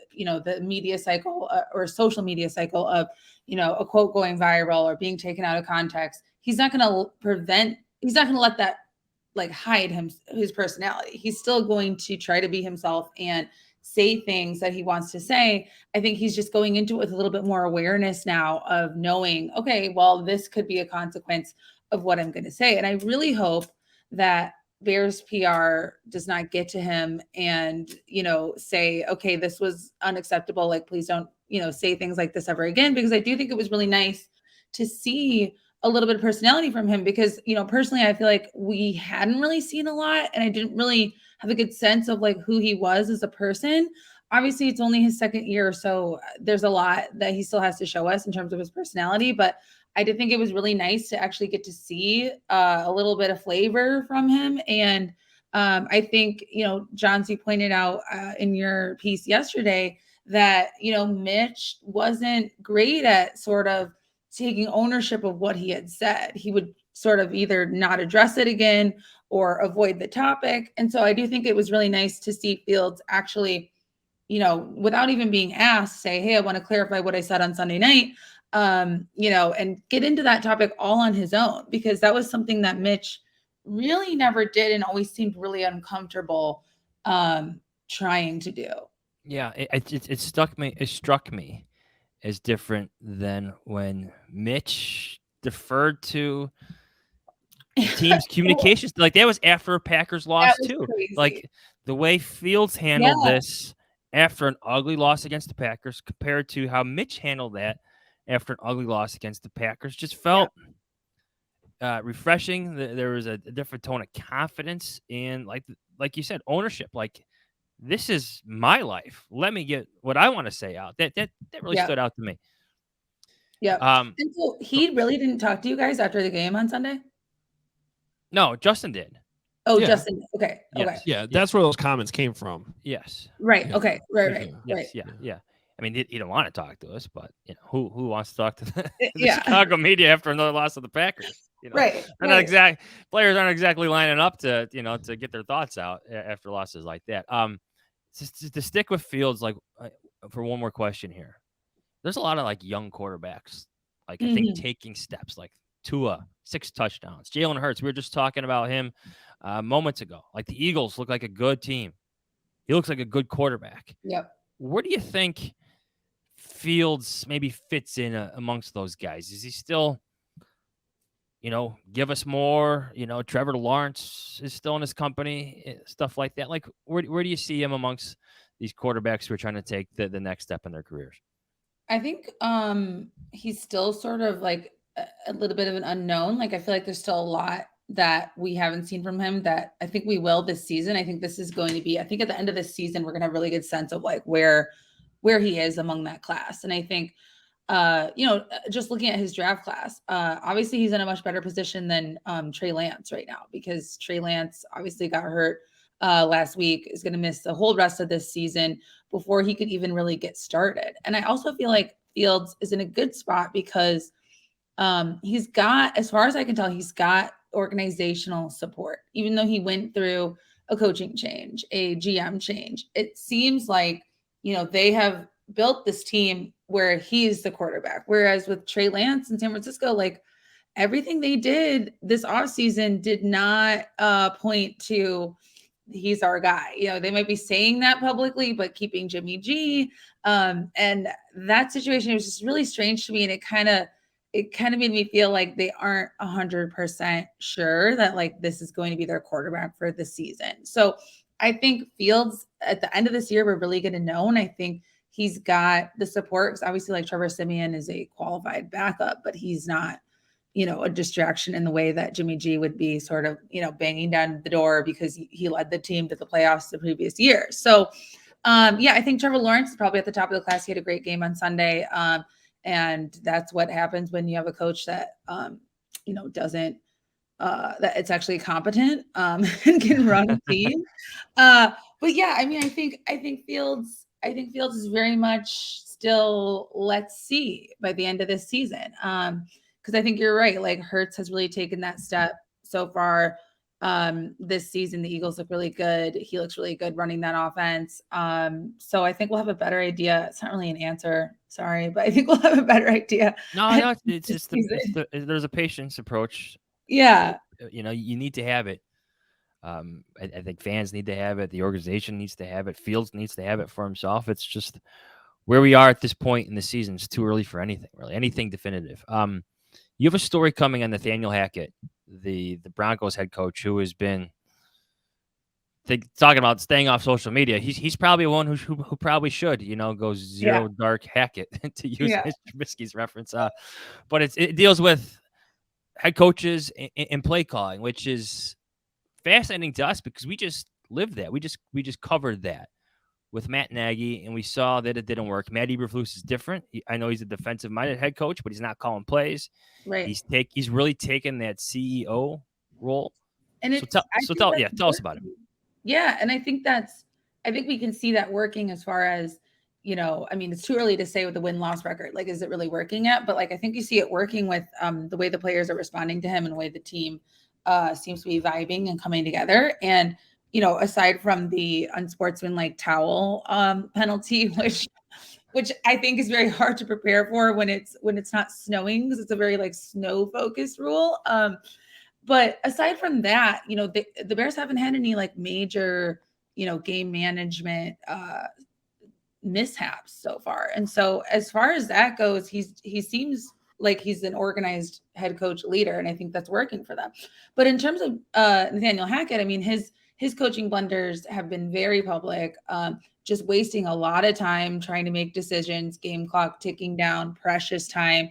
media cycle or social media cycle of, a quote going viral or being taken out of context. He's not going to let that hide his personality. He's still going to try to be himself and say things that he wants to say. I think he's just going into it with a little bit more awareness now of knowing, okay, well, this could be a consequence of what I'm going to say. And I really hope that Bears PR does not get to him and, say, okay, this was unacceptable. Please don't, say things like this ever again, because I do think it was really nice to see a little bit of personality from him because, personally, I feel like we hadn't really seen a lot and I didn't really have a good sense of who he was as a person. Obviously, it's only his second year, so there's a lot that he still has to show us in terms of his personality. But I did think it was really nice to actually get to see a little bit of flavor from him. And I think, Johns, you pointed out in your piece yesterday that, Mitch wasn't great at sort of taking ownership of what he had said. He would sort of either not address it again or avoid the topic. And so I do think it was really nice to see Fields actually, without even being asked, say, hey, I want to clarify what I said on Sunday night, and get into that topic all on his own, because that was something that Mitch really never did and always seemed really uncomfortable trying to do.
Yeah, it struck me. It struck me as different than when Mitch deferred to the team's communications. Like that was after a Packers loss too.
Crazy.
Like the way Fields handled this after an ugly loss against the Packers compared to how Mitch handled that after an ugly loss against the Packers just felt refreshing. There was a different tone of confidence and like you said, ownership. Like, this is my life. Let me get what I want to say out. That really stood out to me.
Yeah. And so he really didn't talk to you guys after the game on Sunday?
No, Justin did.
Oh,
Yeah.
Justin. Okay.
Yes.
Okay.
Yeah, that's where those comments came from.
Yes.
Right.
Yeah.
Okay. Right.
Yes.
Right.
Yeah. I mean, he don't want to talk to us, but who wants to talk to the
Yeah.
Chicago media after another loss of the Packers?
Right.
Players aren't exactly lining up to to get their thoughts out after losses like that. To stick with Fields, like for one more question here, there's a lot of like young quarterbacks, like I think taking steps, like Tua, 6 touchdowns. Jalen Hurts, we were just talking about him moments ago. Like the Eagles look like a good team. He looks like a good quarterback.
Yep.
Where do you think Fields maybe fits in amongst those guys? Is he still, give us more? Trevor Lawrence is still in his company, stuff like that. Like, where do you see him amongst these quarterbacks who are trying to take the next step in their careers?
I think he's still sort of like a little bit of an unknown. Like, I feel like there's still a lot that we haven't seen from him that I think we will this season. I think this is going to be, I think at the end of this season, we're going to have a really good sense of like where he is among that class. And I think, just looking at his draft class, obviously he's in a much better position than Trey Lance right now, because Trey Lance obviously got hurt last week, is going to miss the whole rest of this season before he could even really get started. And I also feel like Fields is in a good spot because he's got, as far as I can tell, he's got organizational support. Even though he went through a coaching change, a GM change, it seems like, they have built this team where he's the quarterback. Whereas with Trey Lance in San Francisco, like everything they did this offseason did not point to he's our guy. They might be saying that publicly, but keeping Jimmy G. And that situation was just really strange to me. And it kind of made me feel like they aren't 100% sure that like this is going to be their quarterback for the season. So I think Fields at the end of this year, we're really going to know. And I think he's got the support, because obviously like Trevor Siemian is a qualified backup, but he's not, a distraction in the way that Jimmy G would be sort of, banging down the door because he led the team to the playoffs the previous year. So I think Trevor Lawrence is probably at the top of the class. He had a great game on Sunday. And that's what happens when you have a coach that, doesn't, that it's actually competent and can run a team. But yeah, I mean, I think Fields is very much still, let's see by the end of this season. Because I think you're right. Like Hurts has really taken that step so far this season. The Eagles look really good. He looks really good running that offense. So I think we'll have a better idea. It's not really an answer, sorry, but I think we'll have a better idea.
No, it's just there's a patience approach.
Yeah.
You need to have it. I think fans need to have it. The organization needs to have it. Fields needs to have it for himself. It's just where we are at this point in the season. It's too early for anything, really, anything definitive. You have a story coming on Nathaniel Hackett, the Broncos head coach, who has been talking about staying off social media. He's probably one who probably should, go zero dark Hackett to use Trubisky's reference. But it deals with head coaches and play calling, which is fascinating to us because we just lived that. We just covered that with Matt Nagy, and we saw that it didn't work. Matt Eberflus is different. I know he's a defensive-minded head coach, but he's not calling plays.
Right.
He's really taken that CEO role.
And
tell us about it.
Yeah, and I think we can see that working as far as, I mean, it's too early to say with the win-loss record, like, is it really working yet? But like, I think you see it working with the way the players are responding to him and the way the team seems to be vibing and coming together. And, aside from the unsportsmanlike towel penalty, which I think is very hard to prepare for when it's not snowing, because it's a very like snow focused rule. But aside from that, the Bears haven't had any like major, game management mishaps so far. And so as far as that goes, he seems like he's an organized head coach leader, and I think that's working for them. But in terms of Nathaniel Hackett, I mean, his coaching blunders have been very public, just wasting a lot of time trying to make decisions, game clock ticking down, precious time,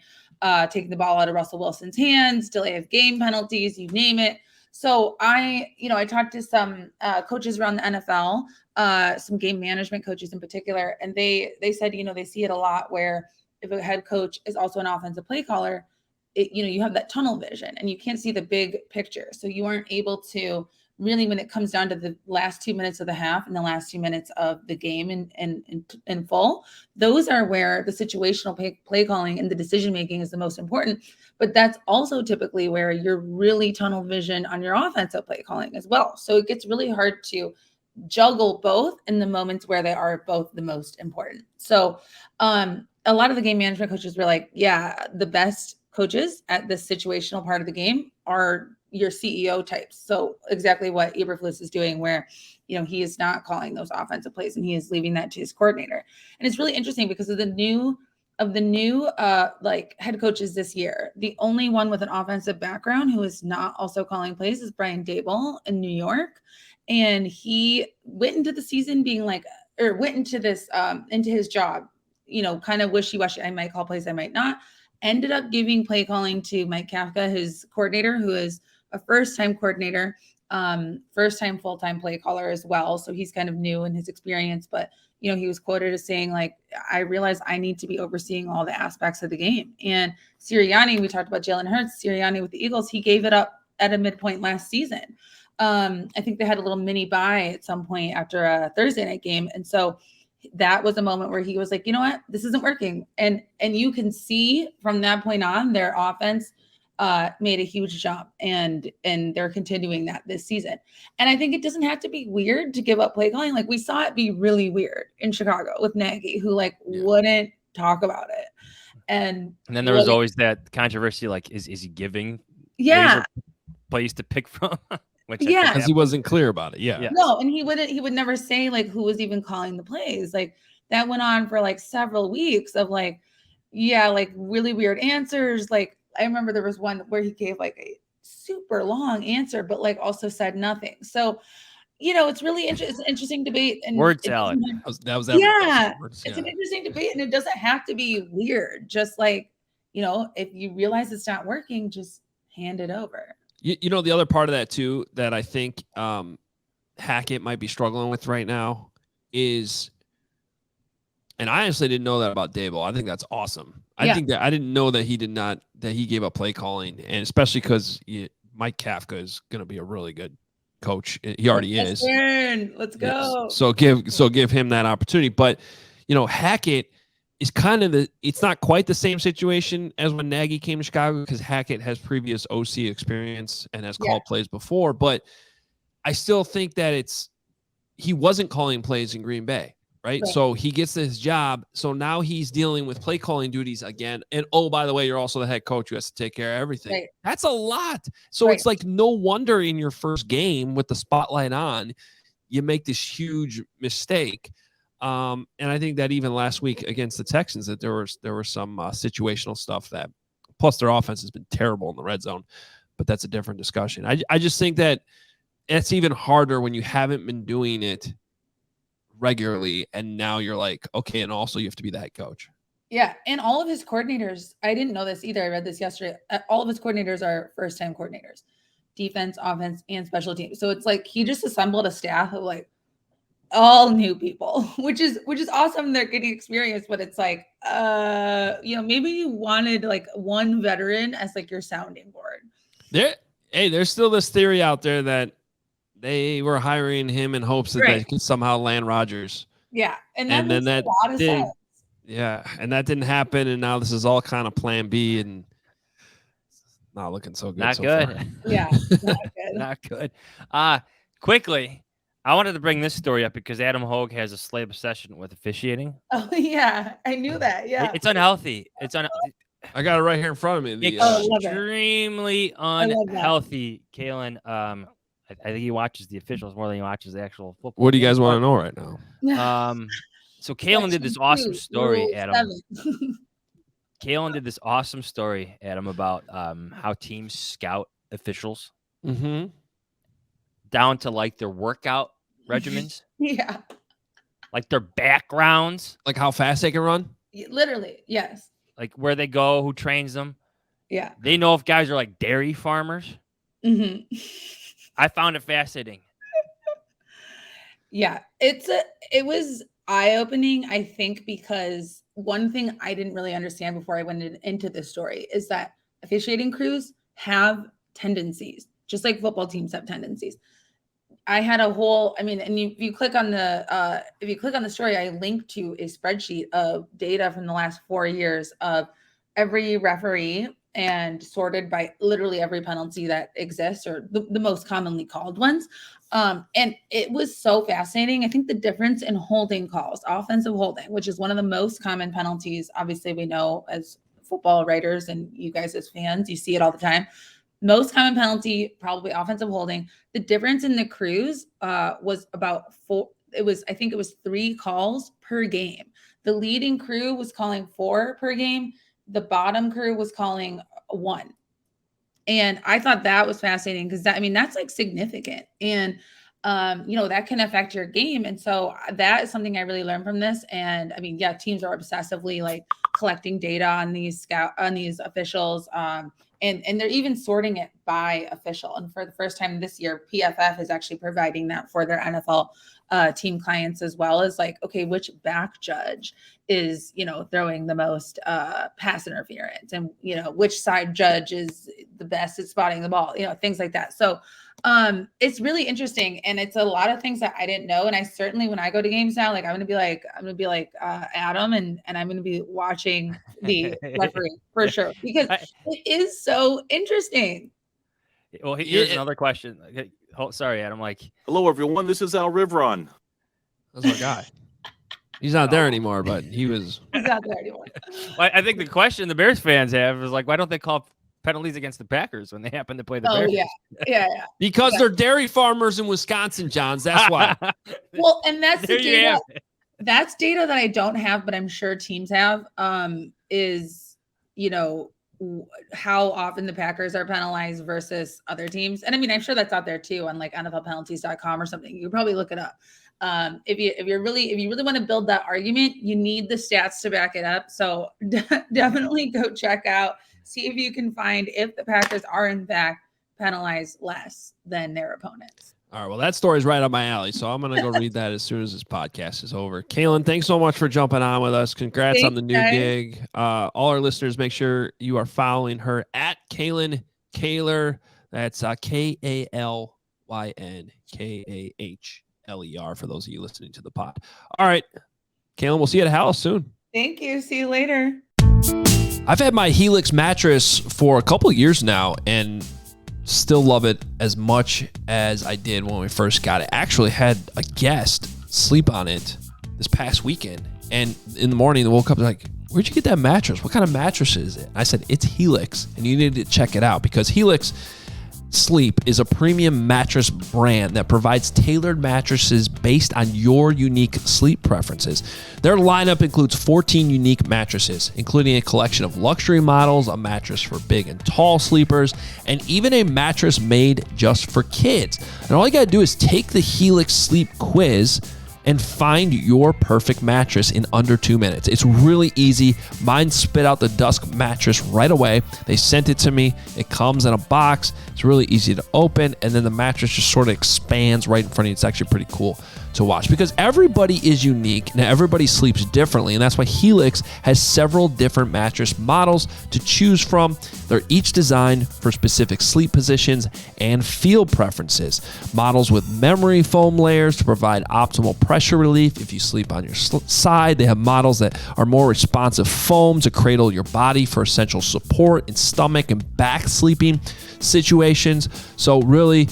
taking the ball out of Russell Wilson's hands, delay of game penalties, you name it. So I talked to some coaches around the NFL, some game management coaches in particular, and they said, they see it a lot where if a head coach is also an offensive play caller, you have that tunnel vision and you can't see the big picture. So you aren't able to really, when it comes down to the last 2 minutes of the half and the last 2 minutes of the game in full, those are where the situational play calling and the decision making is the most important. But that's also typically where you're really tunnel vision on your offensive play calling as well. So it gets really hard to juggle both in the moments where they are both the most important. So a lot of the game management coaches were like, yeah, the best coaches at this situational part of the game are your CEO types. So exactly what Eberflus is doing, where, he is not calling those offensive plays and he is leaving that to his coordinator. And it's really interesting because of the new like head coaches this year, the only one with an offensive background who is not also calling plays is Brian Daboll in New York. And he went into the season went into this, into his job, kind of wishy-washy. I might call plays, I might not. Ended up giving play calling to Mike Kafka, his coordinator, who is a first-time coordinator, first-time full-time play caller as well. So he's kind of new in his experience, but he was quoted as saying, like, I realize I need to be overseeing all the aspects of the game. And Sirianni, we talked about Jalen Hurts, Sirianni with the Eagles, he gave it up at a midpoint last season. I think they had a little mini bye at some point after a Thursday night game. And so that was a moment where he was like, you know what, this isn't working. And you can see from that point on, their offense made a huge jump, and they're continuing that this season. And I think it doesn't have to be weird to give up play calling. Like, we saw it be really weird in Chicago with Nagy, who wouldn't talk about it. And
then there was always that controversy, like, is he giving plays to pick from?
Because he wasn't clear about it. Yeah.
No, and he would never say like who was even calling the plays. Like, that went on for like several weeks of like really weird answers. Like, I remember there was one where he gave like a super long answer, but like also said nothing. So, it's really it's an interesting debate. And
word salad.
That was
it's an interesting debate, and it doesn't have to be weird. Just like, if you realize it's not working, just hand it over.
The other part of that too, that I think Hackett might be struggling with right now is, and I honestly didn't know that about Daboll. I think that's awesome. I think that I didn't know that he gave up play calling, and especially because Mike Kafka is going to be a really good coach. He already is.
Let's go.
So give him that opportunity. But Hackett is kind of it's not quite the same situation as when Nagy came to Chicago, because Hackett has previous OC experience and has called plays before. But I still think that he wasn't calling plays in Green Bay. Right. So he gets his job. So now he's dealing with play calling duties again. And oh, by the way, you're also the head coach who has to take care of everything. Right. That's a lot. So it's like, no wonder in your first game with the spotlight on, you make this huge mistake. And I think that even last week against the Texans, that there was some situational stuff that, plus their offense has been terrible in the red zone, but that's a different discussion. I just think that it's even harder when you haven't been doing it regularly, and now you're like, okay, and also you have to be the head coach.
Yeah, and all of his coordinators, I didn't know this either, I read this yesterday, all of his coordinators are first-time coordinators, defense, offense, and special teams. So it's like he just assembled a staff of like all new people, which is awesome. They're getting experience, but it's like maybe you wanted like one veteran as like your sounding board.
There's still this theory out there that they were hiring him in hopes that they could somehow land Rodgers.
Yeah. And
And then
makes
that
a lot of
did-
sense.
Yeah, and that didn't happen, and now this is all kind of plan B, and it's not looking so good.
Not
so
good.
far.
Yeah. Not good.
Not good. Quickly, I wanted to bring this story up because Adam Hoge has a slight obsession with officiating.
Oh yeah. I knew that. Yeah.
It's unhealthy.
I got it right here in front of me. The,
I love it.
Extremely
love that.
unhealthy, Kalyn. I think he watches the officials more than he watches the actual football.
what do you
game.
guys want to know right now?
So Kalyn did this awesome
Section
story,
2,
Adam.
Rule 7.
Kalyn did this awesome story, Adam, about how teams scout officials
Mm-hmm.
down to like their workout regimens,
Yeah.
like their backgrounds,
Like how fast they can run?
Literally. Yes.
like where they go, who trains them.
Yeah.
They know if guys are like dairy farmers.
hmm
I found it fascinating.
Yeah. It was eye-opening, I think, because one thing I didn't really understand before I went into this story is that officiating crews have tendencies, just like football teams have tendencies. I had a whole, and if you click on the story, I linked to a spreadsheet of data from the last 4 years of every referee and sorted by literally every penalty that exists, or the most commonly called ones. And it was so fascinating. I think the difference in holding calls, offensive holding, which is one of the most common penalties. Obviously, we know as football writers and you guys as fans, you see it all the time. Most common penalty, probably offensive holding. The difference in the crews was about 4. I think it was 3 calls per game. The leading crew was calling 4 per game. The bottom crew was calling 1. And I thought that was fascinating because that's like significant. And, that can affect your game. And so that is something I really learned from this. And teams are obsessively like collecting data on these officials. And they're even sorting it by official. And for the first time this year, PFF is actually providing that for their NFL team clients, as well as like, okay, which back judge is, throwing the most pass interference, and, which side judge is the best at spotting the ball, things like that. So it's really interesting. And it's a lot of things that I didn't know. And I certainly, when I go to games now, like I'm going to be like Adam, and I'm going to be watching the referee for sure, because it is so interesting.
Well, here's another question. Sorry, Adam.
Hello, everyone. This is Al Rivron.
That's our guy. He's not there anymore, but he was.
He's not there anymore.
Well, I think the question the Bears fans have is like, why don't they call penalties against the Packers when they happen to play the Bears?
Yeah.
Because they're dairy farmers in Wisconsin, Johns. That's why.
Well, and that's the
There you
data.
have it.
That's data that I don't have, but I'm sure teams have. Is how often the Packers are penalized versus other teams. And I'm sure that's out there too on like NFLpenalties.com or something. You could probably look it up. If you really want to build that argument, you need the stats to back it up. So definitely go check out, see if you can find if the Packers are in fact penalized less than their opponents.
All right. Well, that story's right up my alley, so I'm gonna go read that as soon as this podcast is over. Kalyn, thanks so much for jumping on with us. Congrats on the new gig. All our listeners, make sure you are following her at Kalyn Kahler. That's KalynKahler for those of you listening to the pod. All right, Kalyn, we'll see you at House soon.
Thank you. See you later.
I've had my Helix mattress for a couple of years now, and still love it as much as I did when we first got it. Actually had a guest sleep on it this past weekend, and in the morning they woke up like, where'd you get that mattress? What kind of mattress is it? And I said, it's Helix, and you need to check it out, because Helix Sleep is a premium mattress brand that provides tailored mattresses based on your unique sleep preferences. Their lineup includes 14 unique mattresses, including a collection of luxury models, a mattress for big and tall sleepers, and even a mattress made just for kids. And all you gotta do is take the Helix Sleep quiz and find your perfect mattress in under 2 minutes. It's really easy. Mine spit out the Dusk mattress right away. They sent it to me. It comes in a box. It's really easy to open, and then the mattress just sort of expands right in front of you. It's actually pretty cool. to watch because everybody is unique and everybody sleeps differently. And that's why Helix has several different mattress models to choose from. They're each designed for specific sleep positions and feel preferences. Models with memory foam layers to provide optimal pressure relief if you sleep on your side. They have models that are more responsive foam to cradle your body for essential support in stomach and back sleeping situations. So really,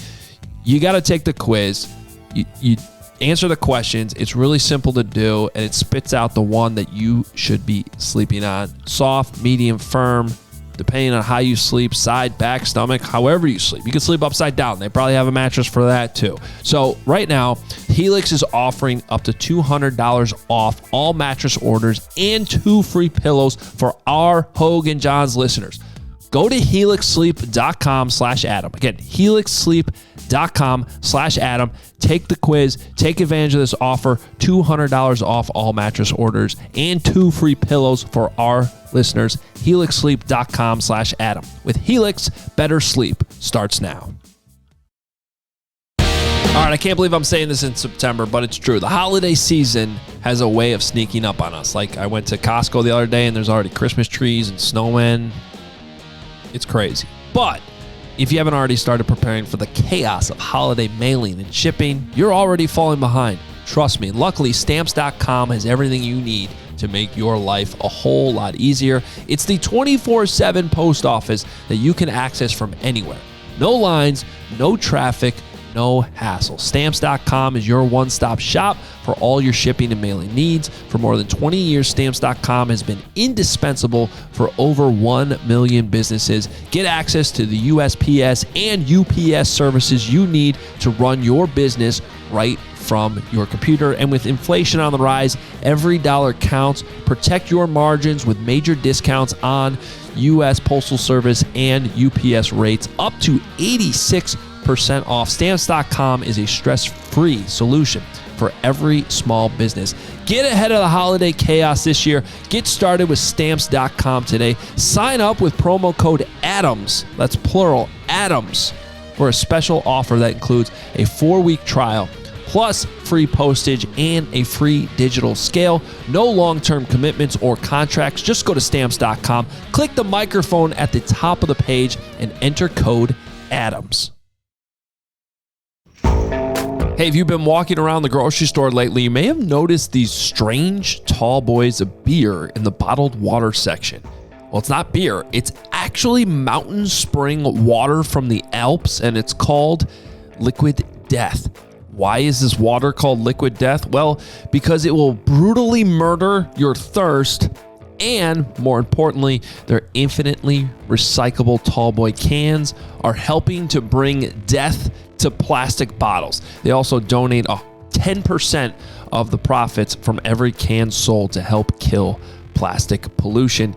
you got to take the quiz. You answer the questions. It's really simple to do, and it spits out the one that you should be sleeping on. Soft, medium, firm, depending on how you sleep, side, back, stomach, however you sleep. You can sleep upside down. They probably have a mattress for that too. So right now, Helix is offering up to $200 off all mattress orders and 2 free pillows for our Hoge Jahns listeners. Go to helixsleep.com/Adam. Again, helixsleep.com/Adam. Take the quiz. Take advantage of this offer. $200 off all mattress orders and 2 free pillows for our listeners. helixsleep.com/Adam. With Helix, better sleep starts now. All right, I can't believe I'm saying this in September, but it's true. The holiday season has a way of sneaking up on us. Like I went to Costco the other day and there's already Christmas trees and snowmen. It's crazy. But if you haven't already started preparing for the chaos of holiday mailing and shipping, you're already falling behind. Trust me. Luckily, Stamps.com has everything you need to make your life a whole lot easier. It's the 24/7 post office that you can access from anywhere. No lines, no traffic, no hassle. Stamps.com is your one-stop shop for all your shipping and mailing needs. For more than 20 years, Stamps.com has been indispensable for over 1 million businesses. Get access to the USPS and UPS services you need to run your business right from your computer. And with inflation on the rise, every dollar counts. Protect your margins with major discounts on U.S. Postal Service and UPS rates up to 86% off. Stamps.com is a stress-free solution for every small business. Get ahead of the holiday chaos this year. Get started with Stamps.com today. Sign up with promo code ADAMS, that's plural, ADAMS, for a special offer that includes a 4-week trial, plus free postage and a free digital scale. No long-term commitments or contracts. Just go to Stamps.com, click the microphone at the top of the page, and enter code ADAMS. Hey, if you've been walking around the grocery store lately, you may have noticed these strange tall boys of beer in the bottled water section. Well, it's not beer. It's actually mountain spring water from the Alps, and it's called Liquid Death. Why is this water called Liquid Death? Well, because it will brutally murder your thirst, and more importantly, their infinitely recyclable tallboy cans are helping to bring death to plastic bottles. They also donate 10% of the profits from every can sold to help kill plastic pollution.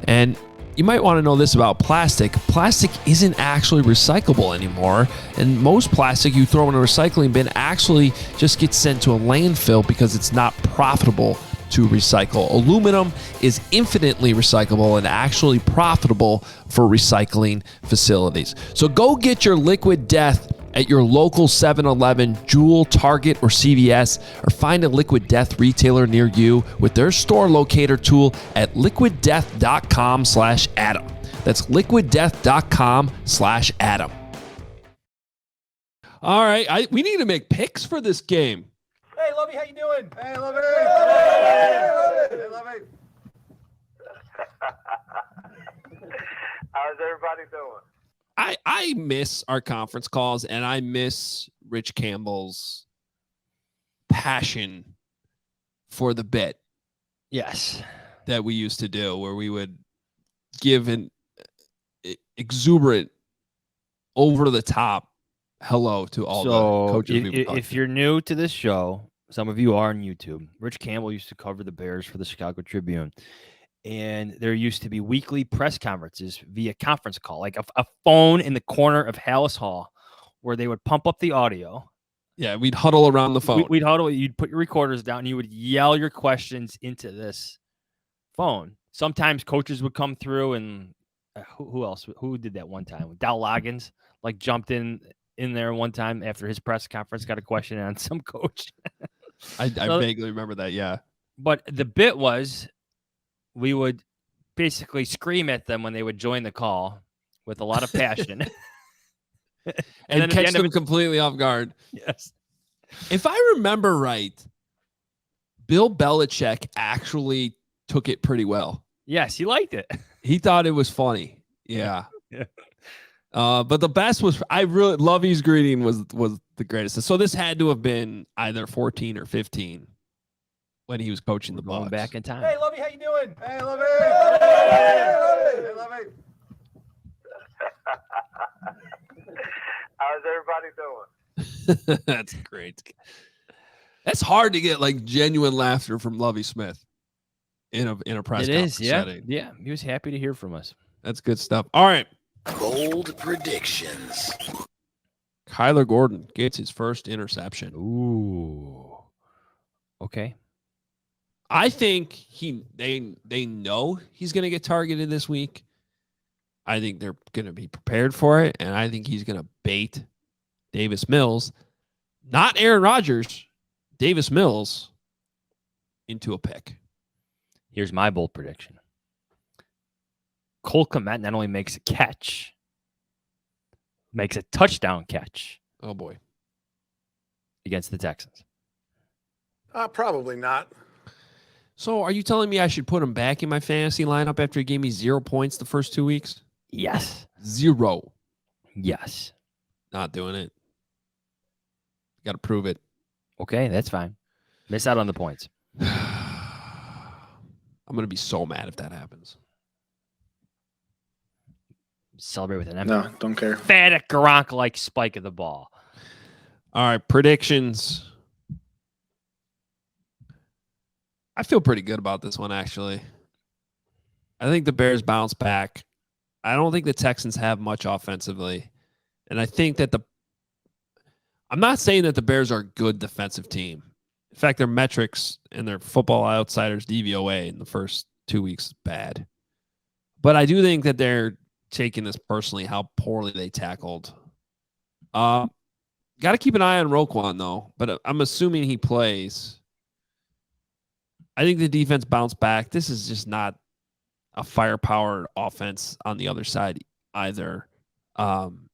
And you might want to know this about plastic. Plastic isn't actually recyclable anymore. And most plastic you throw in a recycling bin actually just gets sent to a landfill because it's not profitable to recycle. Aluminum is infinitely recyclable and actually profitable for recycling facilities. So go get your Liquid Death at your local 7-Eleven, Jewel, Target, or CVS, or find a Liquid Death retailer near you with their store locator tool at liquiddeath.com/Adam. That's liquiddeath.com/Adam. All right, we need to make picks for this game.
Hey, Lovie, how you doing? Hey, Lovie. Hey, Lovie.
How's everybody doing?
I miss our conference calls, and I miss Rich Campbell's passion for the bit.
Yes.
That we used to do, where we would give an exuberant, over-the-top hello to all the coaches.
If you're new to this show, some of you are on YouTube. Rich Campbell used to cover the Bears for the Chicago Tribune. And there used to be weekly press conferences via conference call, like a phone in the corner of Hallis Hall where they would pump up the audio.
Yeah, we'd huddle around the phone.
We'd huddle. You'd put your recorders down and you would yell your questions into this phone. Sometimes coaches would come through and who else? Who did that one time? Dal Loggins jumped in there one time after his press conference, got a question on some coach.
I
So-
vaguely remember that. Yeah.
But the bit was we would basically scream at them when they would join the call with a lot of passion.
And
then at the
catch
end of
them
it-
completely off guard.
Yes.
If I remember right, Bill Belichick actually took it pretty well.
Yes, he liked it.
He thought it was funny. Yeah.
Yeah.
But the best was Lovie's greeting was the greatest. So this had to have been either 14 or 15 when he was coaching the
Going
Bucs.
back in time.
Hey, Lovie, how you doing? Hey, Lovie. Hey, Lovie.
How's everybody doing?
That's great. That's hard to get like genuine laughter from Lovie Smith in a press
It
conference
is, yeah.
setting.
Yeah, he was happy to hear from us.
That's good stuff. All right.
Bold predictions.
Kyler Gordon gets his first interception.
Ooh. Okay.
I think they know he's going to get targeted this week. I think they're going to be prepared for it, and I think he's going to bait Davis Mills, not Aaron Rodgers, Davis Mills, into a pick.
Here's my bold prediction. Cole Kmet not only makes a catch, makes a touchdown catch
Oh, boy.
against the Texans.
Probably not.
So are you telling me I should put him back in my fantasy lineup after he gave me 0 points the first 2 weeks?
Yes.
0.
Yes.
Not doing it. Got to prove it.
Okay, that's fine. Miss out on the points.
I'm going to be so mad if that happens.
Celebrate with an
No, don't care.
emphatic Gronk-like spike of the ball.
All right, predictions. I feel pretty good about this one, actually. I think the Bears bounce back. I don't think the Texans have much offensively. And I think that I'm not saying that the Bears are a good defensive team. In fact, their metrics and their Football Outsiders DVOA in the first 2 weeks is bad. But I do think that they're taking this personally, how poorly they tackled. Got to keep an eye on Roquan, though. But I'm assuming he plays. I think the defense bounced back. This is just not a firepower offense on the other side either. And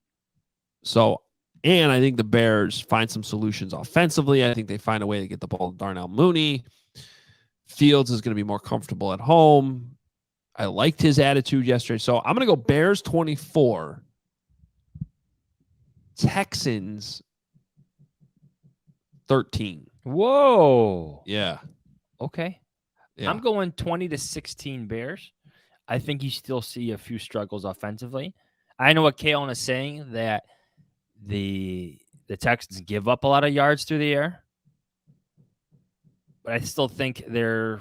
I think the Bears find some solutions offensively. I think they find a way to get the ball to Darnell Mooney. Fields is going to be more comfortable at home. I liked his attitude yesterday. So I'm going to go Bears 24. Texans 13.
Whoa.
Yeah.
Okay.
Yeah.
I'm going 20-16 Bears. I think you still see a few struggles offensively. I know what Kalyn is saying, that the Texans give up a lot of yards through the air, but I still think they're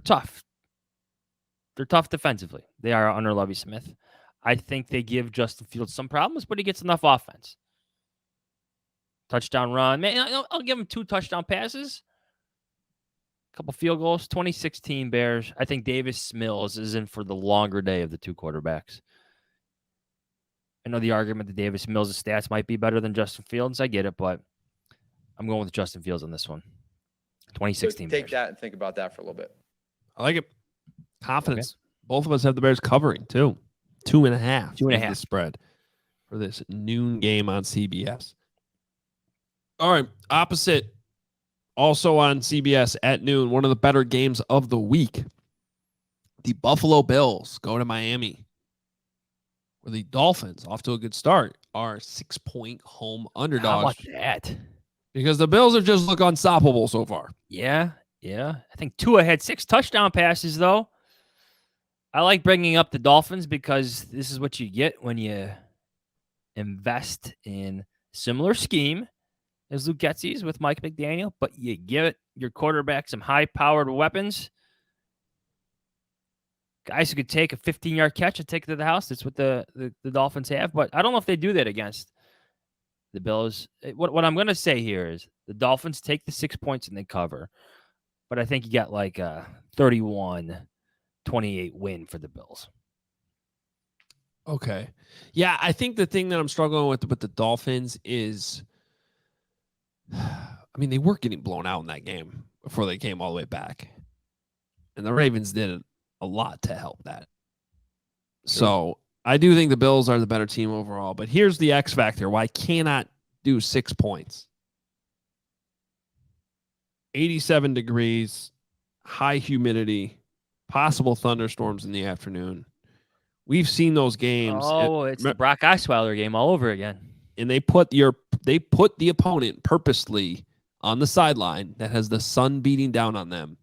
tough. They're tough defensively. They are under Lovie Smith. I think they give Justin Fields some problems, but he gets enough offense. Touchdown run. Man, I'll give him 2 touchdown passes. Couple field goals. 2016 Bears. I think Davis Mills is in for the longer day of the 2 quarterbacks. I know the argument that Davis Mills' stats might be better than Justin Fields. I get it, but I'm going with Justin Fields on this one. 2016
Take
Bears.
that and think about that for a little bit.
I like it. Confidence. Okay. Both of us have the Bears covering, too. 2.5.
2.5.
The spread for this noon game on CBS. All right. Opposite. Also on CBS at noon, one of the better games of the week. The Buffalo Bills go to Miami, where the Dolphins, off to a good start, are 6-point home underdogs.
How about that?
Because the Bills have just looked unstoppable so far.
Yeah. I think Tua had 6 touchdown passes, though. I like bringing up the Dolphins because this is what you get when you invest in similar scheme as Luke Getsy's with Mike McDaniel, but you give your quarterback some high-powered weapons. Guys who could take a 15-yard catch and take it to the house. That's what the Dolphins have, but I don't know if they do that against the Bills. What I'm going to say here is the Dolphins take the 6 points and they cover, but I think you got like a 31-28 win for the Bills.
Okay. Yeah, I think the thing that I'm struggling with the Dolphins is I mean, they were getting blown out in that game before they came all the way back. And the Ravens did a lot to help that. So I do think the Bills are the better team overall. But here's the X factor. Why I cannot do 6 points. 87 degrees, high humidity, possible thunderstorms in the afternoon. We've seen those games.
Oh, it's the Brock Osweiler game all over again.
And they put the opponent purposely on the sideline that has the sun beating down on them.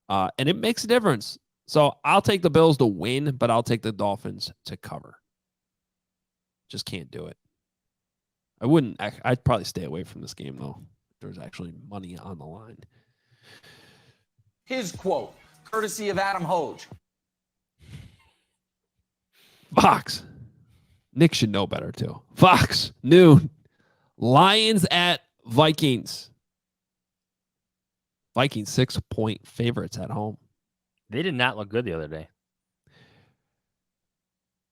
And it makes a difference. So I'll take the Bills to win, but I'll take the Dolphins to cover. Just can't do it. I'd probably stay away from this game, though. There's actually money on the line.
His quote, courtesy of Adam Hoge.
Fox. Nick should know better, too. Fox, noon. Lions at Vikings. Vikings 6-point favorites at home.
They did not look good the other day.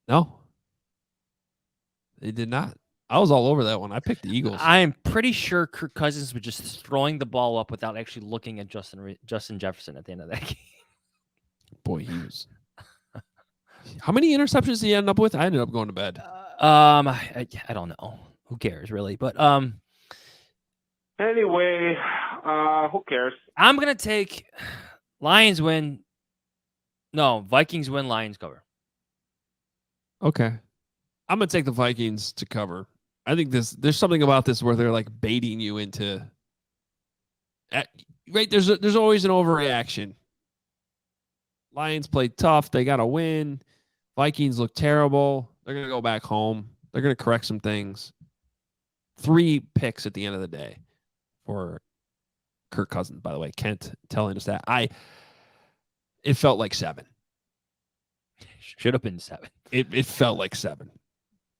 No. They did not. I was all over that one. I picked the Eagles.
I am pretty sure Kirk Cousins was just throwing the ball up without actually looking at Justin Jefferson at the end of that game.
Boy, he was. How many interceptions did he end up with? I ended up going to bed.
I don't know. Who cares, really? But
Anyway, who cares?
I'm gonna take Lions win. No, Vikings win. Lions cover.
Okay. I'm going to take the Vikings to cover. I think there's something about this where they're like baiting you into right. There's always an overreaction. Lions played tough. They got to win. Vikings look terrible. They're going to go back home. They're going to correct some things. 3 picks at the end of the day for Kirk Cousins, by the way. Kent telling us that. It felt like 7.
Should have been 7.
It felt like 7.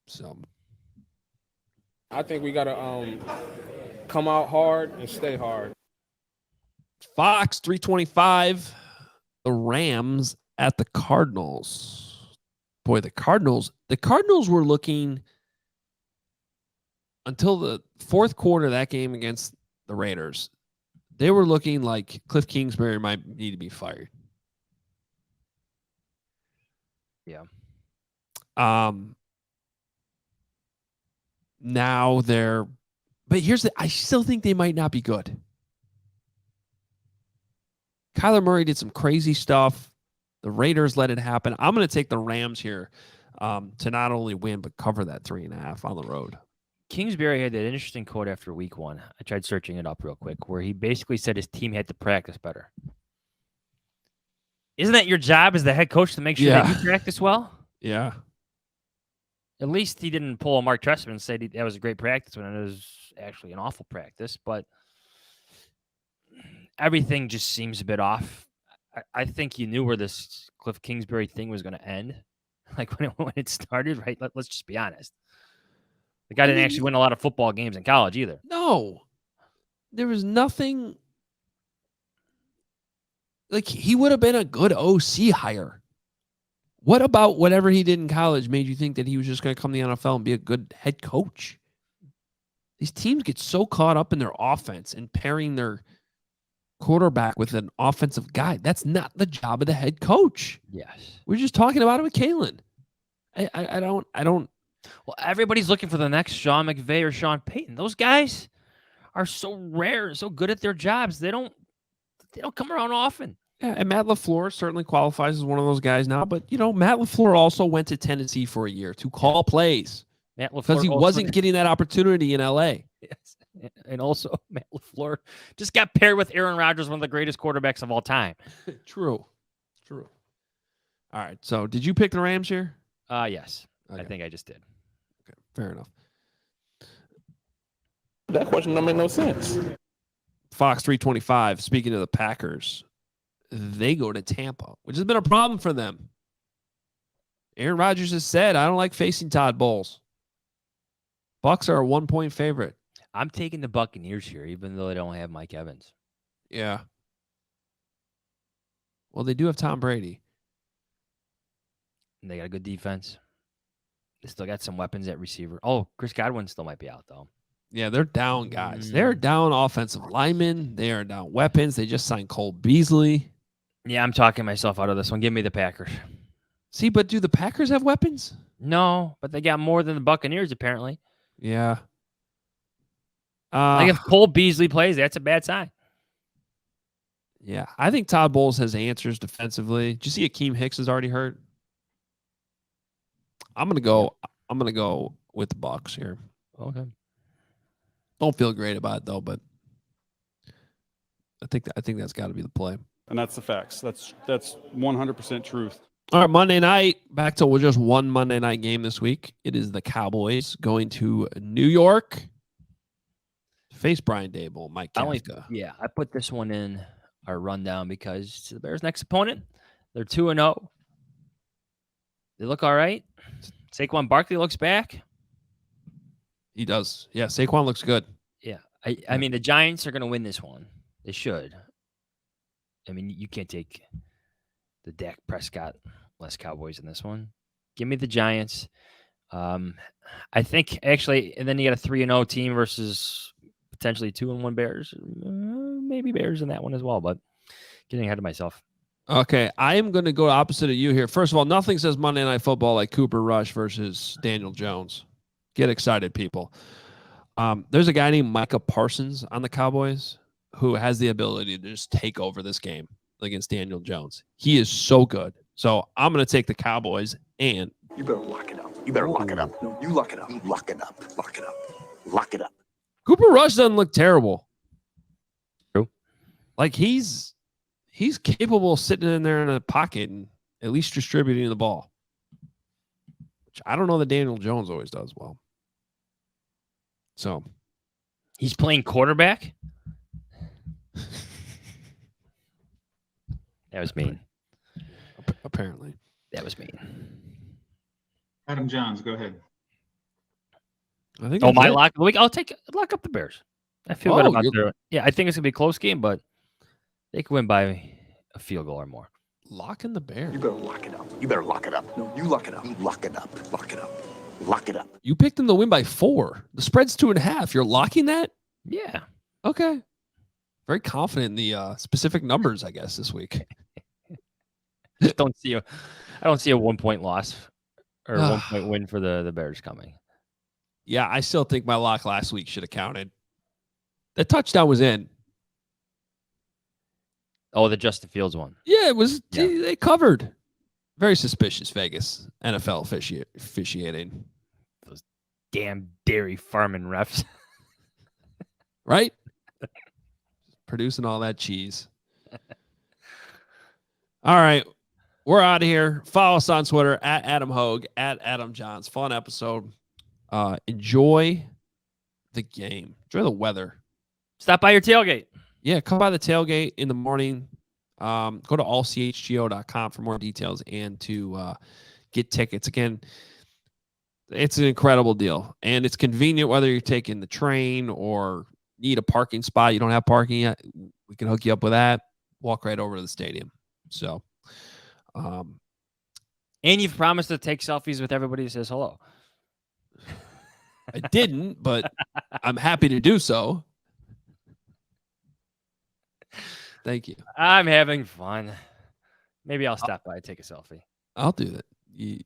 So
I think we gotta come out hard and stay hard.
Fox 325. The Rams at the Cardinals. Boy, the Cardinals were looking until the fourth quarter of that game against the Raiders. They were looking like Cliff Kingsbury might need to be fired.
Yeah.
Now but I still think they might not be good. Kyler Murray did some crazy stuff. The Raiders let it happen. I'm going to take the Rams here to not only win, but cover that 3.5 on the road.
Kingsbury had that interesting quote after week 1. I tried searching it up real quick, where he basically said his team had to practice better. Isn't that your job as the head coach to make sure that you practice well?
Yeah.
At least he didn't pull a Mark Trestman and say that was a great practice when it was actually an awful practice. But everything just seems a bit off. I think you knew where this Cliff Kingsbury thing was going to end, like when it started, right? Let's just be honest. The guy didn't actually win a lot of football games in college either.
No. There was nothing. Like, he would have been a good OC hire. What about whatever he did in college made you think that he was just going to come to the NFL and be a good head coach? These teams get so caught up in their offense and pairing their quarterback with an offensive guy. That's not the job of the head coach.
Yes.
We're just talking about it with Kalyn. I don't.
Well, everybody's looking for the next Sean McVay or Sean Payton. Those guys are so rare, so good at their jobs. They don't come around often.
Yeah, and Matt LaFleur certainly qualifies as one of those guys now. But, Matt LaFleur also went to Tennessee for a year to call plays.
Matt LaFleur
because he wasn't getting that opportunity in L.A.
Yes. And also, Matt LaFleur just got paired with Aaron Rodgers, one of the greatest quarterbacks of all time.
True. All right. So, did you pick the Rams here?
Yes.
Okay.
I think I just did.
Okay. Fair enough.
That question don't make no sense.
Fox 325, speaking of the Packers, they go to Tampa, which has been a problem for them. Aaron Rodgers has said, I don't like facing Todd Bowles. Bucks are a 1-point favorite.
I'm taking the Buccaneers here, even though they don't have Mike Evans.
Yeah. Well, they do have Tom Brady.
And they got a good defense. They still got some weapons at receiver. Oh, Chris Godwin still might be out, though.
Yeah, they're down, guys. They're down offensive linemen. They are down weapons. They just signed Cole Beasley.
Yeah, I'm talking myself out of this one. Give me the Packers.
See, but do the Packers have weapons?
No, but they got more than the Buccaneers, apparently.
Yeah.
Like if Cole Beasley plays, that's a bad sign.
Yeah, I think Todd Bowles has answers defensively. Did you see Akeem Hicks is already hurt? I'm gonna go with the Bucs here.
Okay.
Don't feel great about it though, but I think that's got to be the play.
And that's the facts. That's 100% truth.
All right, Monday night. Back to just one Monday night game this week. It is the Cowboys going to New York to face Brian Dable, Mike Kafka.
I put this one in our rundown because it's the Bears' next opponent. They're 2-0. They look all right. Saquon Barkley looks back.
He does. Yeah, Saquon looks good.
Yeah. I mean, the Giants are going to win this one. They should. I mean, you can't take the Dak Prescott-less Cowboys in this one. Give me the Giants. I think, actually, and then you got a 3-0 team versus potentially 2-1 Bears. Maybe Bears in that one as well, but getting ahead of myself.
Okay, I am going to go opposite of you here. First of all, nothing says Monday Night Football like Cooper Rush versus Daniel Jones. Get excited, people. There's a guy named Micah Parsons on the Cowboys who has the ability to just take over this game against Daniel Jones. He is so good. So I'm going to take the Cowboys, and
You better lock it up. You better lock it up. No, you lock it up. You lock it up. Lock it up. Lock it up.
Cooper Rush doesn't look terrible.
True.
Like he's capable of sitting in there in a pocket and at least distributing the ball, which I don't know that Daniel Jones always does well. So
he's playing quarterback? That was mean.
Apparently.
That was mean.
Adam Johns, go ahead.
I think
my lock of the week. I'll lock up the Bears. I feel good about their. Yeah, I think it's gonna be a close game, but they could win by a field goal or more.
Locking the Bears.
You better lock it up. You better lock it up. No, you lock it up. You lock it up. Lock it up. Lock it up.
You picked them to win by 4. The spread's 2.5. You're locking that?
Yeah.
Okay. Very confident in the specific numbers, I guess, this week.
I don't see a 1-point loss or 1-point win for the Bears coming.
Yeah, I still think my lock last week should have counted. The touchdown was in.
Oh, the Justin Fields one.
Yeah, it was. Yeah. They covered. Very suspicious Vegas NFL officiating.
Those damn dairy farming refs.
Right? Producing all that cheese. All right. We're out of here. Follow us on Twitter at Adam Hoge, at Adam Johns. Fun episode. Enjoy the game. Enjoy the weather.
Stop by your tailgate.
Yeah, come by the tailgate in the morning. Go to allchgo.com for more details and to get tickets. Again, it's an incredible deal. And it's convenient whether you're taking the train or need a parking spot. You don't have parking yet. We can hook you up with that. Walk right over to the stadium. So,
and you've promised to take selfies with everybody who says hello.
I didn't, but I'm happy to do so. Thank you.
I'm having fun. Maybe I'll stop by and take a selfie.
I'll do that. You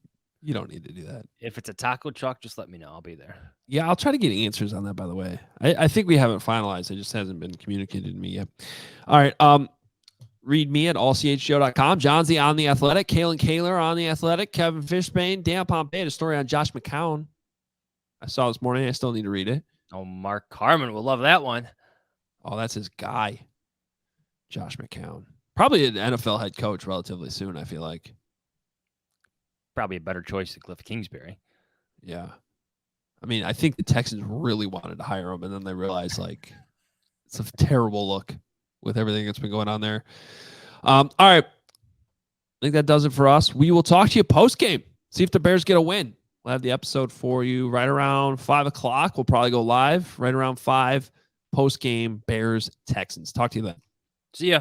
don't need to do that.
If it's a taco truck, just let me know. I'll be there.
Yeah, I'll try to get answers on that, by the way. I think we haven't finalized. It just hasn't been communicated to me yet. All right. Read me at allchgo.com. Johnsy on The Athletic. Kalyn Kahler on The Athletic. Kevin Fishbane. Dan Pompey had a story on Josh McCown. I saw this morning. I still need to read it.
Oh, Mark Carman will love that one.
Oh, that's his guy. Josh McCown. Probably an NFL head coach relatively soon, I feel like.
Probably a better choice than Cliff Kingsbury.
Yeah. I mean, I think the Texans really wanted to hire him, and then they realized, like, it's a terrible look with everything that's been going on there. All right. I think that does it for us. We will talk to you post-game. See if the Bears get a win. We'll have the episode for you right around 5 o'clock. We'll probably go live right around 5. Post-game, Bears, Texans. Talk to you then.
See ya.